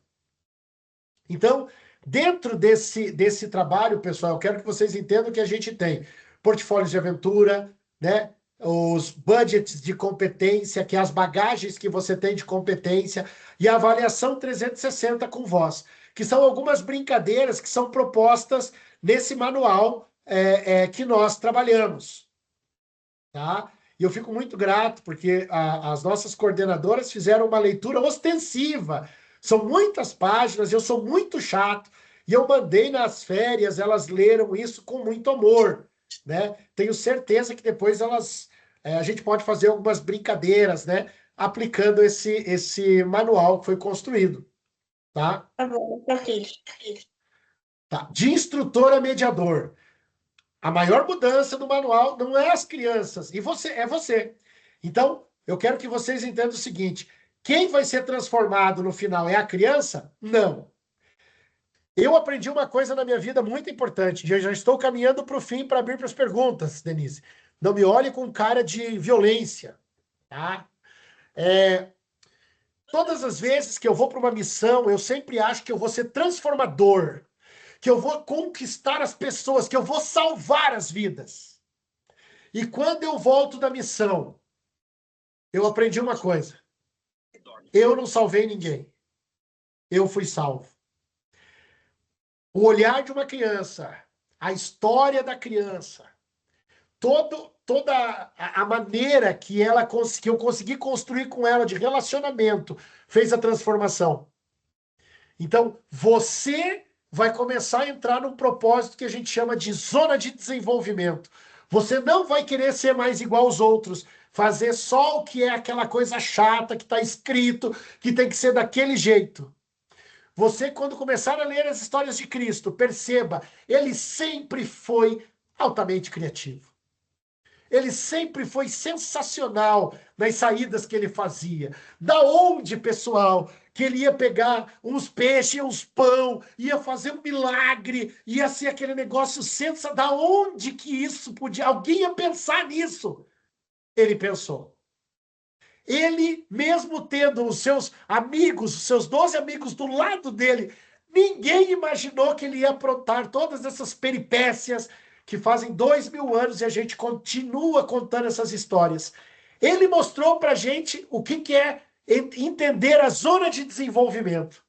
Então, dentro desse trabalho, pessoal, eu quero que vocês entendam que a gente tem portfólios de aventura, né? Os budgets de competência, que é as bagagens que você tem de competência, e a avaliação 360 com voz, que são algumas brincadeiras que são propostas nesse manual que nós trabalhamos. Tá? E eu fico muito grato, porque as nossas coordenadoras fizeram uma leitura ostensiva. São muitas páginas, eu sou muito chato, e eu mandei nas férias, elas leram isso com muito amor. Né? Tenho certeza que depois a gente pode fazer algumas brincadeiras, né? Aplicando esse manual que foi construído. Tá? Tá bom, tá filho. Tá. De instrutor a mediador. A maior mudança do manual não é as crianças, e é você. Então, eu quero que vocês entendam o seguinte: quem vai ser transformado no final é a criança? Não. Eu aprendi uma coisa na minha vida muito importante, e eu já estou caminhando para o fim para abrir para as perguntas, Denise. Não me olhe com cara de violência, tá? Todas as vezes que eu vou para uma missão, eu sempre acho que eu vou ser transformador, que eu vou conquistar as pessoas, que eu vou salvar as vidas. E quando eu volto da missão, eu aprendi uma coisa. Eu não salvei ninguém. Eu fui salvo. O olhar de uma criança, a história da criança, toda a maneira que eu consegui construir com ela de relacionamento fez a transformação. Então, você vai começar a entrar num propósito que a gente chama de zona de desenvolvimento. Você não vai querer ser mais igual aos outros, fazer só o que é aquela coisa chata que está escrito, que tem que ser daquele jeito. Você, quando começar a ler as histórias de Cristo, perceba, ele sempre foi altamente criativo. Ele sempre foi sensacional nas saídas que ele fazia. Da onde, pessoal, que ele ia pegar uns peixes, uns pão, ia fazer um milagre, ia ser aquele negócio sensacional. Da onde que isso podia? Alguém ia pensar nisso? Ele pensou. Ele, mesmo tendo os seus amigos, os seus 12 amigos do lado dele, ninguém imaginou que ele ia aprontar todas essas peripécias que fazem 2000 anos e a gente continua contando essas histórias. Ele mostrou para a gente o que é entender a zona de desenvolvimento.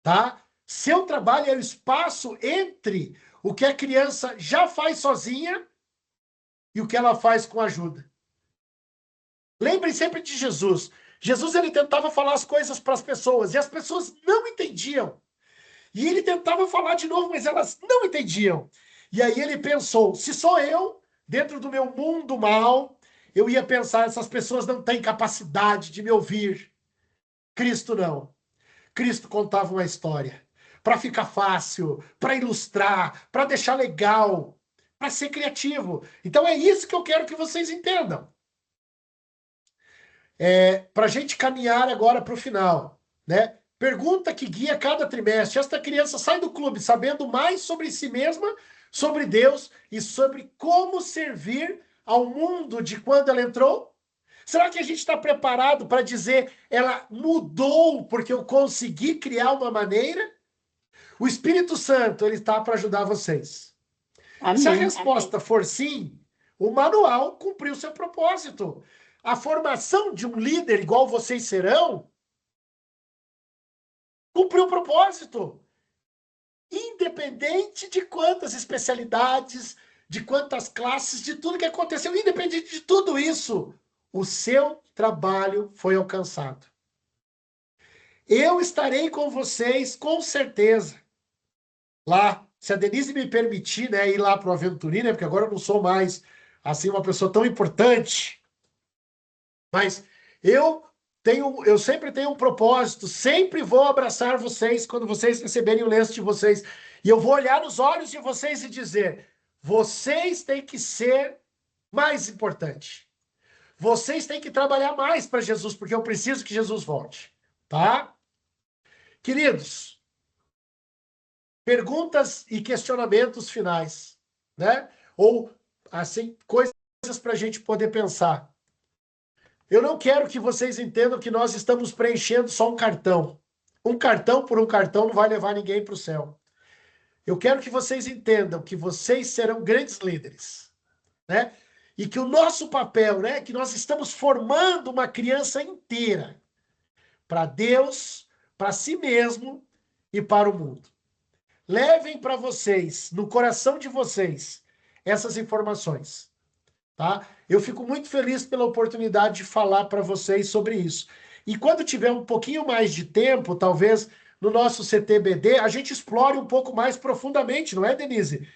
Tá? Seu trabalho é o espaço entre o que a criança já faz sozinha e o que ela faz com ajuda. Lembrem sempre de Jesus. Jesus, ele tentava falar as coisas para as pessoas e as pessoas não entendiam. E ele tentava falar de novo, mas elas não entendiam. E aí ele pensou, se sou eu, dentro do meu mundo mal, eu ia pensar, essas pessoas não têm capacidade de me ouvir. Cristo não. Cristo contava uma história para ficar fácil, para ilustrar, para deixar legal, para ser criativo. Então é isso que eu quero que vocês entendam. Para a gente caminhar agora para o final, né? Pergunta que guia cada trimestre. Esta criança sai do clube sabendo mais sobre si mesma, sobre Deus e sobre como servir ao mundo de quando ela entrou? Será que a gente está preparado para dizer ela mudou porque eu consegui criar uma maneira? O Espírito Santo ele está para ajudar vocês. Amém. Se a resposta for sim, o manual cumpriu seu propósito. A formação de um líder igual vocês serão cumpriu o propósito. Independente de quantas especialidades, de quantas classes, de tudo que aconteceu, independente de tudo isso, o seu trabalho foi alcançado. Eu estarei com vocês, com certeza, lá. Se a Denise me permitir, né, ir lá para o Aventurim, né, porque agora eu não sou mais assim uma pessoa tão importante. Mas eu sempre tenho um propósito, sempre vou abraçar vocês quando vocês receberem o lenço de vocês. E eu vou olhar nos olhos de vocês e dizer: vocês têm que ser mais importante. Vocês têm que trabalhar mais para Jesus, porque eu preciso que Jesus volte. Tá? Queridos, perguntas e questionamentos finais, né? Ou, assim, coisas para a gente poder pensar. Eu não quero que vocês entendam que nós estamos preenchendo só um cartão. Um cartão por um cartão não vai levar ninguém para o céu. Eu quero que vocês entendam que vocês serão grandes líderes, né? E que o nosso papel, né, que nós estamos formando uma criança inteira para Deus, para si mesmo e para o mundo. Levem para vocês, no coração de vocês, essas informações. Tá? Eu fico muito feliz pela oportunidade de falar para vocês sobre isso. E quando tiver um pouquinho mais de tempo, talvez no nosso CTBD, a gente explore um pouco mais profundamente, não é, Denise?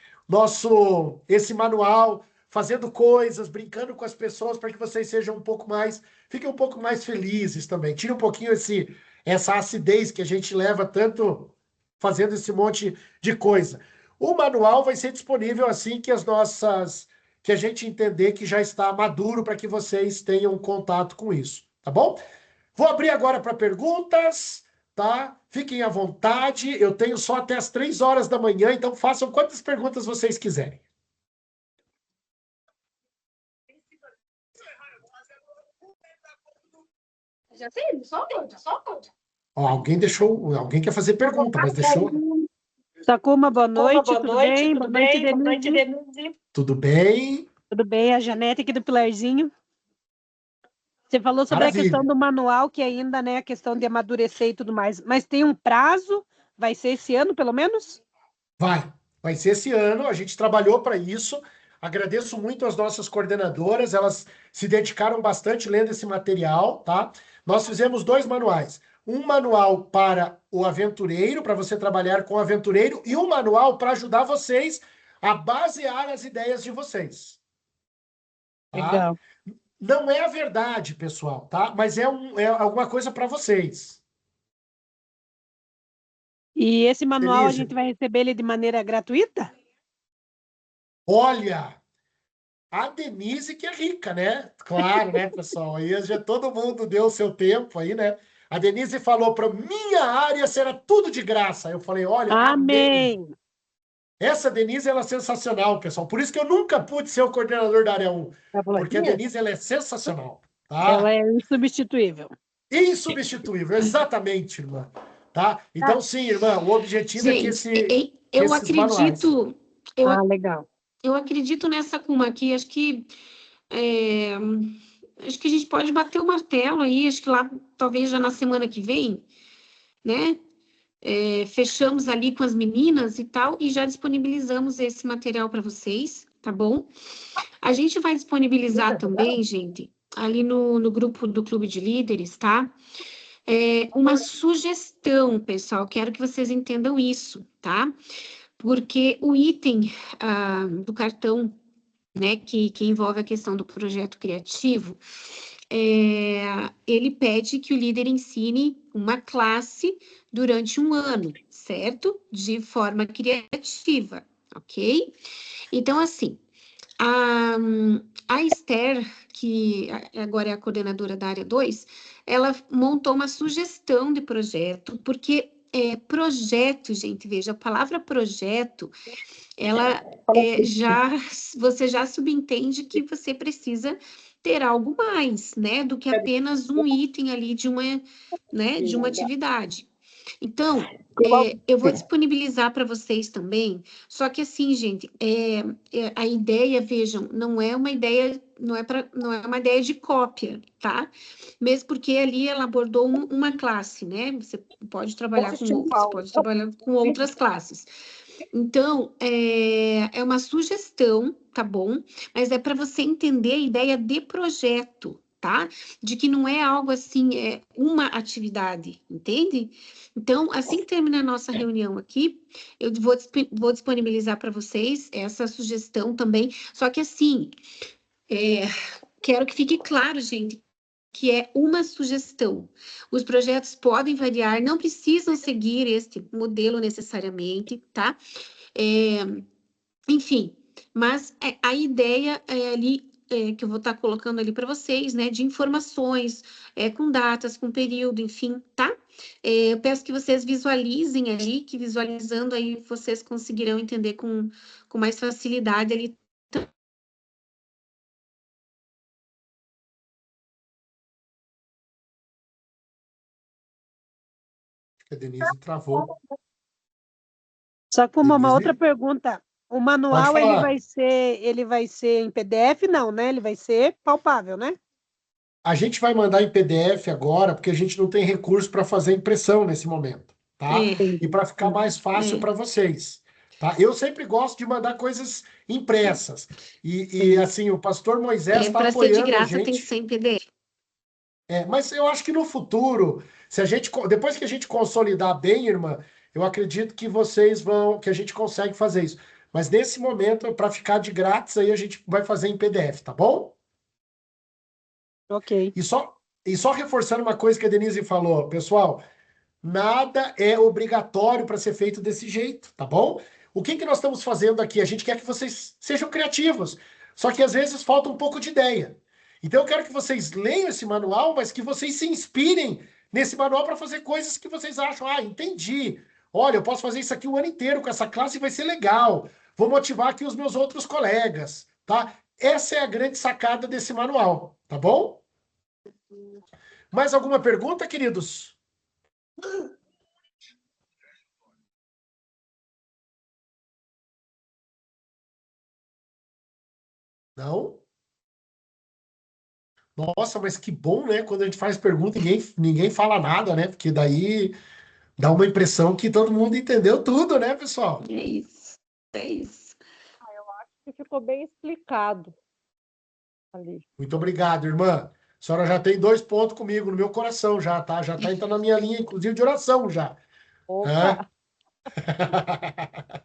Esse manual, fazendo coisas, brincando com as pessoas para que vocês sejam um pouco mais, fiquem um pouco mais felizes também. Tire um pouquinho essa acidez que a gente leva tanto fazendo esse monte de coisa. O manual vai ser disponível assim que a gente entender que já está maduro para que vocês tenham contato com isso, tá bom? Vou abrir agora para perguntas, tá? Fiquem à vontade, eu tenho só até as 3 horas da manhã, então façam quantas perguntas vocês quiserem. Já sei, só pode. Ó, alguém quer fazer pergunta, mas deixou. Sakuma, boa noite, Boa tudo noite, bem? tudo Boa noite, bem? Boa noite, Denise. Denise. Tudo bem? Tudo bem? A Janete aqui do Pilarzinho. Você falou sobre a questão Maravilha. do manual, que ainda, né, a questão de amadurecer e tudo mais. Mas tem um prazo? Vai ser esse ano, pelo menos? Vai ser esse ano, a gente trabalhou para isso. Agradeço muito as nossas coordenadoras, elas se dedicaram bastante lendo esse material, tá? Nós fizemos 2 manuais. Um manual para o aventureiro, para você trabalhar com o aventureiro, e um manual para ajudar vocês a basear as ideias de vocês. Tá? Legal. Não é a verdade, pessoal, tá? Mas é alguma coisa para vocês. E esse manual a Denise, gente vai receber ele de maneira gratuita? olha, a Denise que é rica, né? Claro, né, pessoal? Aí já todo mundo deu o seu tempo aí, né? A Denise falou para minha área será tudo de graça. Eu falei, olha, amém. Amém! Essa Denise, ela é sensacional, pessoal. Por isso que eu nunca pude ser o coordenador da área 1. Tá bom Porque a aqui? Denise, ela é sensacional, Ela tá? é insubstituível. Insubstituível, exatamente, irmã. Tá? Então, sim, irmã, o objetivo é que Gente, eu esses manuais. acredito, eu, Ah, legal. eu acredito nessa Kuma aqui, é, acho que a gente pode bater o martelo aí, acho que lá, talvez já na semana que vem, né? Fechamos ali com as meninas e tal, e já disponibilizamos esse material para vocês, tá bom? A gente vai disponibilizar também, gente, ali no grupo do Clube de Líderes, tá? Uma sugestão, pessoal, quero que vocês entendam isso, tá? Porque o item do cartão, né, que envolve a questão do projeto criativo, ele pede que o líder ensine uma classe durante um ano, certo? De forma criativa, ok? Então, assim, a Esther, que agora é a coordenadora da área 2, ela montou uma sugestão de projeto, porque projeto, gente, veja, a palavra projeto, ela você já subentende que você precisa ter algo mais, né, do que apenas um item ali de uma atividade. Então, eu vou disponibilizar para vocês também, só que assim, gente, a ideia, vejam, não é uma ideia de cópia, tá? Mesmo porque ali ela abordou uma classe, né? Você pode trabalhar com outras classes. Então, é uma sugestão, tá bom? Mas é para você entender a ideia de projeto, tá? De que não é algo assim, é uma atividade, entende? Então, assim que terminar a nossa reunião aqui, eu vou disponibilizar para vocês essa sugestão também. Só que assim, quero que fique claro, gente, que é uma sugestão. Os projetos podem variar, não precisam seguir este modelo necessariamente, tá? Enfim, mas a ideia é ali que eu vou estar colocando ali para vocês, né, de informações, com datas, com período, enfim, tá? Eu peço que vocês visualizem ali, que visualizando aí vocês conseguirão entender com mais facilidade ali. A Denise travou. Só com uma Denise? outra pergunta. O manual, Pode falar. ele vai ser em PDF? Não, né? Ele vai ser palpável, né? A gente vai mandar em PDF agora, porque a gente não tem recurso para fazer impressão nesse momento, tá? E para ficar mais fácil para vocês, tá? Eu sempre gosto de mandar coisas impressas. E assim, o pastor Moisés está Para ser de apoiando a graça, tem que gente. ser em PDF. Mas eu acho que no futuro, depois que a gente consolidar bem, irmã, eu acredito que que a gente consegue fazer isso. Mas nesse momento, para ficar de grátis, aí a gente vai fazer em PDF, tá bom? Ok. E só reforçando uma coisa que a Denise falou, pessoal, nada é obrigatório para ser feito desse jeito, tá bom? O que nós estamos fazendo aqui? A gente quer que vocês sejam criativos, só que às vezes falta um pouco de ideia. Então eu quero que vocês leiam esse manual, mas que vocês se inspirem nesse manual para fazer coisas que vocês acham, entendi. Olha, eu posso fazer isso aqui o ano inteiro com essa classe e vai ser legal. Vou motivar aqui os meus outros colegas, tá? Essa é a grande sacada desse manual, tá bom? Mais alguma pergunta, queridos? Não? Nossa, mas que bom, né? Quando a gente faz pergunta, ninguém fala nada, né? Porque daí dá uma impressão que todo mundo entendeu tudo, né, pessoal? É isso. É isso. Que ficou bem explicado ali. Muito obrigado, irmã. A senhora já tem 2 pontos comigo no meu coração, já, tá? Já tá entrando na minha linha, inclusive, de oração já. Opa, Hã?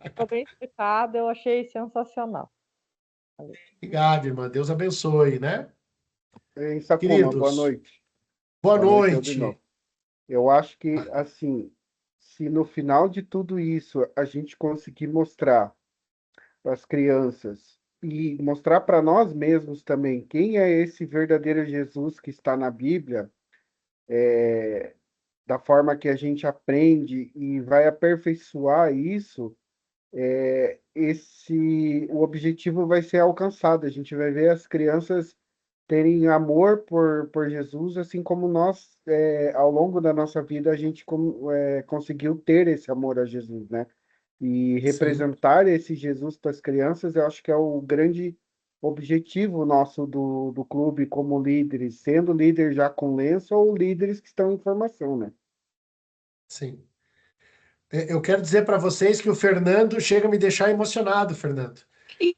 ficou bem explicado, eu achei sensacional. Obrigado, irmã. Deus abençoe, né? Em Sacoma, boa Queridos, noite. boa Boa noite, noite. Aldinó. Eu acho que, assim, se no final de tudo isso a gente conseguir mostrar para as crianças e mostrar para nós mesmos também quem é esse verdadeiro Jesus que está na Bíblia, da forma que a gente aprende e vai aperfeiçoar isso, o objetivo vai ser alcançado. A gente vai ver as crianças terem amor por Jesus, assim como nós, ao longo da nossa vida, a gente conseguiu ter esse amor a Jesus, né? E Sim, representar esse Jesus para as crianças, eu acho que é o grande objetivo nosso do clube como líderes, sendo líder já com lenço ou líderes que estão em formação, né? sim. Eu quero dizer para vocês que o Fernando chega a me deixar emocionado, Fernando.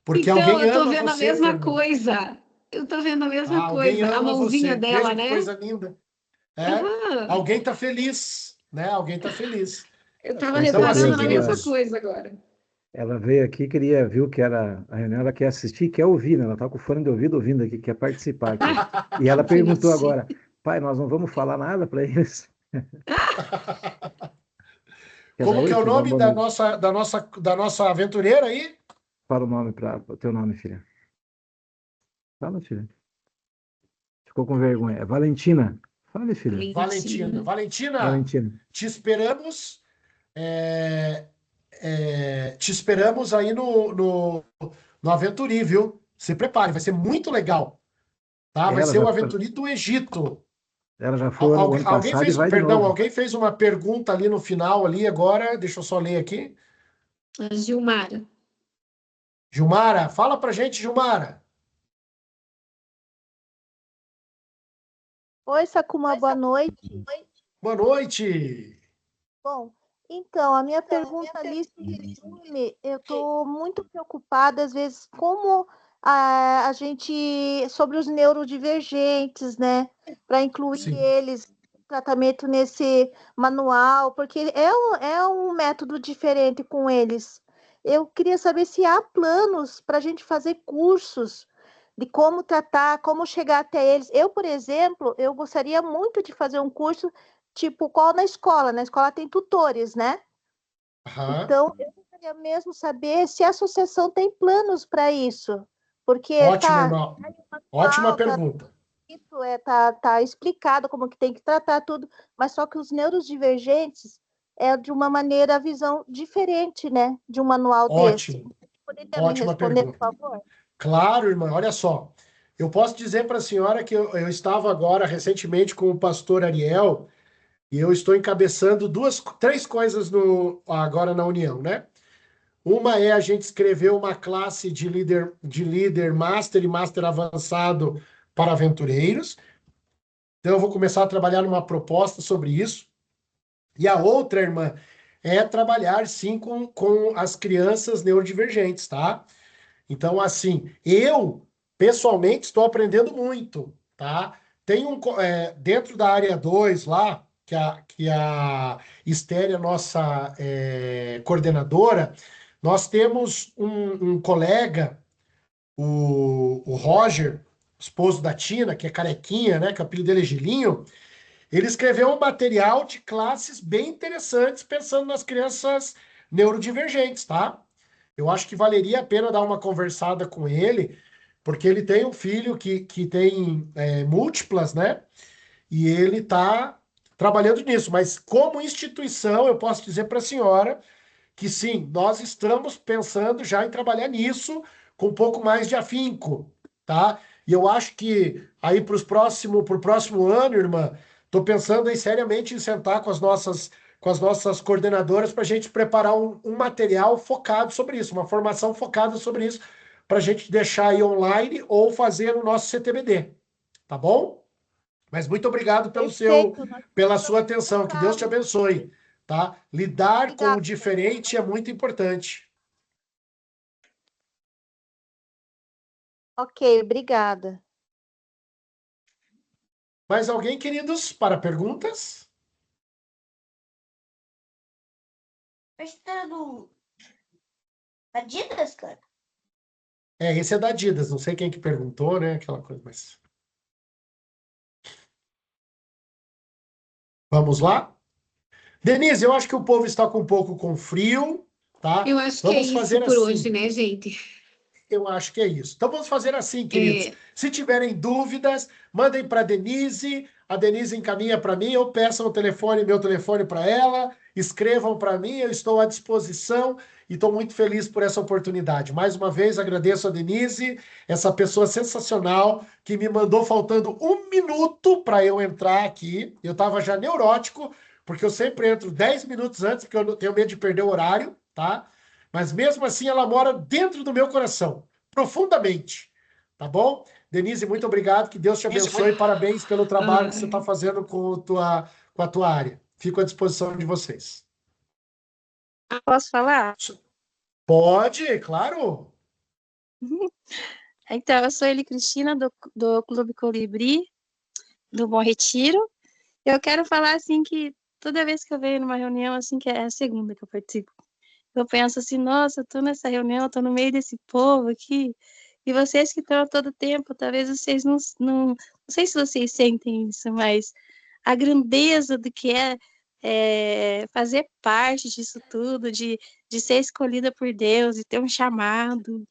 Porque Então, alguém eu tô ama vendo a você, mesma Fernando. coisa. Eu tô vendo a mesma Alguém coisa. A ama mãozinha você. dela, Veja que né? coisa linda. É, Aham. alguém tá feliz, né? Alguém tá feliz. Eu tava Com Então, assim, reparando certeza, na mesma queridos, coisa agora. ela veio aqui, viu que era a reunião, ela quer assistir, quer ouvir, né? Ela tá com o fone de ouvido ouvindo aqui, quer participar aqui. E ela perguntou Gente. agora, pai, nós não vamos falar nada para eles? Quer dar como que oi, é o filho? Dá uma nome boa da noite. nossa aventureira aí? Fala o nome o teu nome, filha. Fala, filha. Ficou com vergonha. É Valentina. Fale, filha. Valentina. Valentina. Valentina, Valentina. te esperamos. é, te esperamos aí no Aventuri, viu? Se prepare, vai ser muito legal, tá? Vai Ela ser já, o Aventuri do Egito. ela já foi o ano Alguém passado e fez, vai de perdão, novo. alguém fez uma pergunta ali no final ali agora, deixa eu só ler aqui. A Gilmara. Gilmara, fala pra gente, Gilmara. Oi, Sakuma, boa noite. Boa noite. Bom, então, a minha pergunta ali se resume, eu estou muito preocupada, às vezes, como a gente, sobre os neurodivergentes, né, para incluir Sim, eles no tratamento nesse manual, porque é um método diferente com eles. Eu queria saber se há planos para a gente fazer cursos de como tratar, como chegar até eles. Eu, por exemplo, eu gostaria muito de fazer um curso tipo, qual na escola? Na escola tem tutores, né? aham. Então, eu gostaria mesmo saber se a associação tem planos para isso. Porque Ótimo, tá irmão. Ótima manual, tá pergunta. escrito, tá explicado como que tem que tratar tudo, mas só que os neurodivergentes é de uma maneira, a visão diferente, né? De um manual desse. Ótimo, Poderia me ótima responder, por pergunta. favor? Claro, irmã, olha só. Eu posso dizer para a senhora que eu estava agora recentemente com o pastor Ariel e eu estou encabeçando três coisas agora na União, né? Uma é a gente escrever uma classe de líder master e master avançado para aventureiros. Então, eu vou começar a trabalhar numa proposta sobre isso. E a outra, irmã, é trabalhar sim com as crianças neurodivergentes, tá? Então, assim, eu pessoalmente estou aprendendo muito, tá? Tem dentro da área 2 lá, que a Estéria, nossa coordenadora, nós temos um colega, o Roger, esposo da Tina, que é carequinha, né? Que o apelido dele é Gilinho. Ele escreveu um material de classes bem interessantes, pensando nas crianças neurodivergentes, tá? Eu acho que valeria a pena dar uma conversada com ele, porque ele tem um filho que tem múltiplas, né? E ele está trabalhando nisso. Mas como instituição, eu posso dizer para a senhora que sim, nós estamos pensando já em trabalhar nisso com um pouco mais de afinco, tá? E eu acho que aí pro próximo ano, irmã, Estou pensando seriamente em sentar com as nossas coordenadoras para a gente preparar um material focado sobre isso, uma formação focada sobre isso, para a gente deixar aí online ou fazer no nosso CTBD. Tá bom? Mas muito obrigado pela sua atenção. Que Deus te abençoe. Tá? Lidar com o diferente é muito importante. Ok, obrigada. Mais alguém, queridos, para perguntas? A história do Adidas, cara? Esse é da Adidas. Não sei quem que perguntou, né? Aquela coisa, mas... Vamos lá? Denise, eu acho que o povo está com um pouco com frio, tá? Eu acho que é isso por hoje, né, gente? Eu acho que é isso. Então vamos fazer assim, queridos. Se tiverem dúvidas, mandem para a Denise encaminha para mim, ou peçam meu telefone para ela, escrevam para mim, eu estou à disposição e estou muito feliz por essa oportunidade. Mais uma vez, agradeço a Denise, essa pessoa sensacional, que me mandou faltando 1 minuto para eu entrar aqui. Eu estava já neurótico, porque eu sempre entro 10 minutos antes, porque eu tenho medo de perder o horário, tá? Mas mesmo assim ela mora dentro do meu coração, profundamente. Tá bom? Denise, muito obrigado. Que Deus te abençoe. Parabéns pelo trabalho que você está fazendo com a tua área. Fico à disposição de vocês. Posso falar? Pode, claro. Então, eu sou Eli Cristina, do Clube Colibri, do Bom Retiro. Eu quero falar, assim, que toda vez que eu venho numa reunião, assim, que é a segunda que eu participo, eu penso assim, nossa, eu tô nessa reunião, eu tô no meio desse povo aqui, e vocês que estão a todo tempo, talvez vocês não sei se vocês sentem isso, mas a grandeza do que é fazer parte disso tudo, de ser escolhida por Deus e ter um chamado.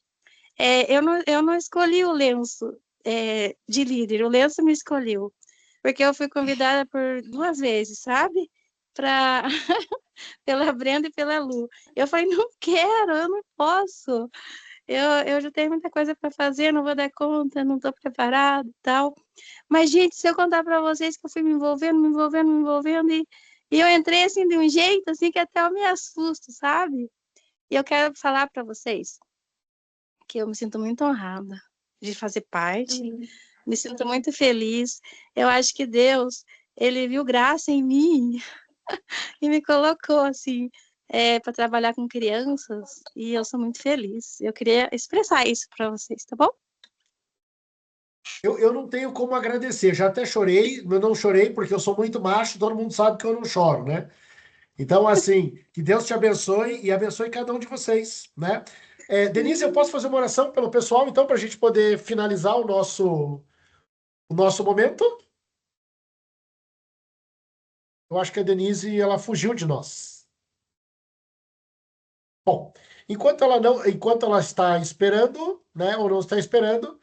Eu não escolhi o lenço de líder, o lenço me escolheu, porque eu fui convidada por 2 vezes, sabe? Pela Brenda e pela Lu. Eu falei, não quero, eu não posso. Eu já tenho muita coisa para fazer, não vou dar conta, não estou preparada e tal. Mas, gente, se eu contar para vocês que eu fui me envolvendo, e eu entrei assim de um jeito assim que até eu me assusto, sabe? E eu quero falar para vocês que eu me sinto muito honrada de fazer parte, me sinto muito feliz. Eu acho que Deus, ele viu graça em mim e me colocou assim para trabalhar com crianças, e eu sou muito feliz. Eu queria expressar isso para vocês, tá bom? Eu não tenho como agradecer. Já até chorei, mas não chorei porque eu sou muito macho, todo mundo sabe que eu não choro, né? Então, assim, que Deus te abençoe e abençoe cada um de vocês, né? Denise, eu posso fazer uma oração pelo pessoal, então, para a gente poder finalizar o nosso momento? Eu acho que a Denise, ela fugiu de nós. Bom, enquanto ela está esperando, né, ou não está esperando,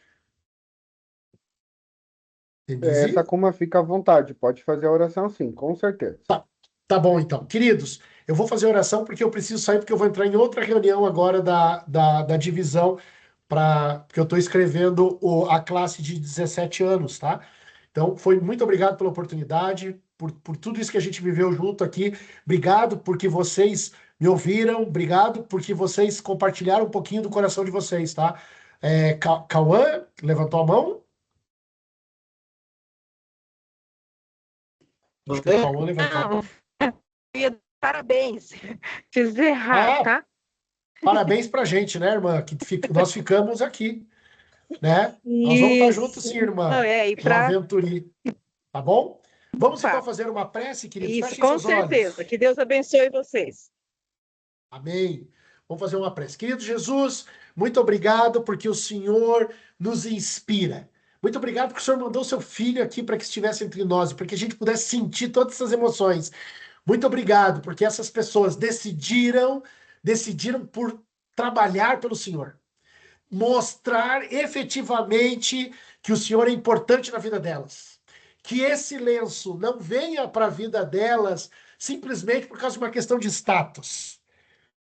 Denise? Sakuma, fica à vontade, pode fazer a oração sim, com certeza. Tá bom, então. Queridos, eu vou fazer oração porque eu preciso sair, porque eu vou entrar em outra reunião agora da divisão, porque eu estou escrevendo a classe de 17 anos, tá? Então, muito obrigado pela oportunidade, por tudo isso que a gente viveu junto aqui. Obrigado porque vocês me ouviram, obrigado porque vocês compartilharam um pouquinho do coração de vocês, tá? Cauã, levantou a mão? Acho que o Cauã levantou a mão. Parabéns. Fiz errado, tá? Parabéns pra gente, né, irmã? Que nós ficamos aqui, né? Nós vamos estar juntos sim, irmã. Não, e No Aventuri. Tá bom? Vamos Opa. então fazer uma prece, queridos? Isso, Fechem com seus certeza. olhos. Que Deus abençoe vocês. Amém. Vamos fazer uma prece. Querido Jesus, muito obrigado porque o Senhor nos inspira. Muito obrigado porque o Senhor mandou seu filho aqui para que estivesse entre nós, para que a gente pudesse sentir todas essas emoções. Muito obrigado porque essas pessoas decidiram por trabalhar pelo Senhor. Mostrar efetivamente que o Senhor é importante na vida delas. Que esse lenço não venha para a vida delas simplesmente por causa de uma questão de status,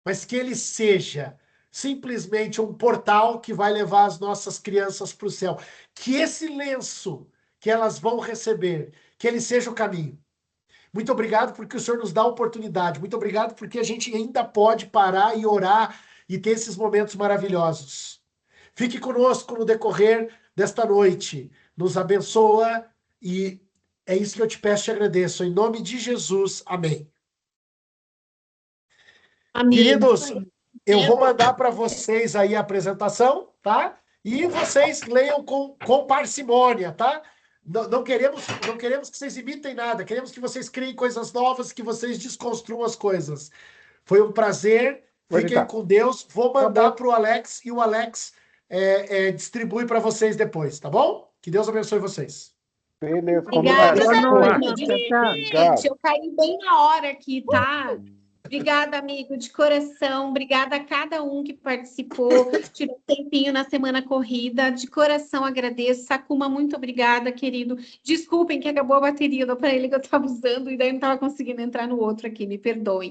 mas que ele seja simplesmente um portal que vai levar as nossas crianças para o céu. Que esse lenço que elas vão receber, que ele seja o caminho. Muito obrigado porque o Senhor nos dá a oportunidade. Muito obrigado porque a gente ainda pode parar e orar e ter esses momentos maravilhosos. Fique conosco no decorrer desta noite. Nos abençoa e é isso que eu te peço e te agradeço. Em nome de Jesus. Amém. Amém. Queridos, eu vou mandar para vocês aí a apresentação, tá? E vocês leiam com parcimônia, tá? Não queremos que vocês imitem nada, queremos que vocês criem coisas novas, que vocês desconstruam as coisas. Foi um prazer, fiquem com Deus. Vou mandar para o Alex e o Alex distribui para vocês depois, tá bom? Que Deus abençoe vocês. Beleza, Obrigada, combinado. gente. Eu caí bem na hora aqui, tá? Obrigada, amigo, de coração. Obrigada a cada um que participou, tirou um tempinho na semana corrida. De coração agradeço. Sakuma, muito obrigada, querido. Desculpem que acabou a bateria do aparelho que eu estava usando e daí não estava conseguindo entrar no outro aqui, me perdoem.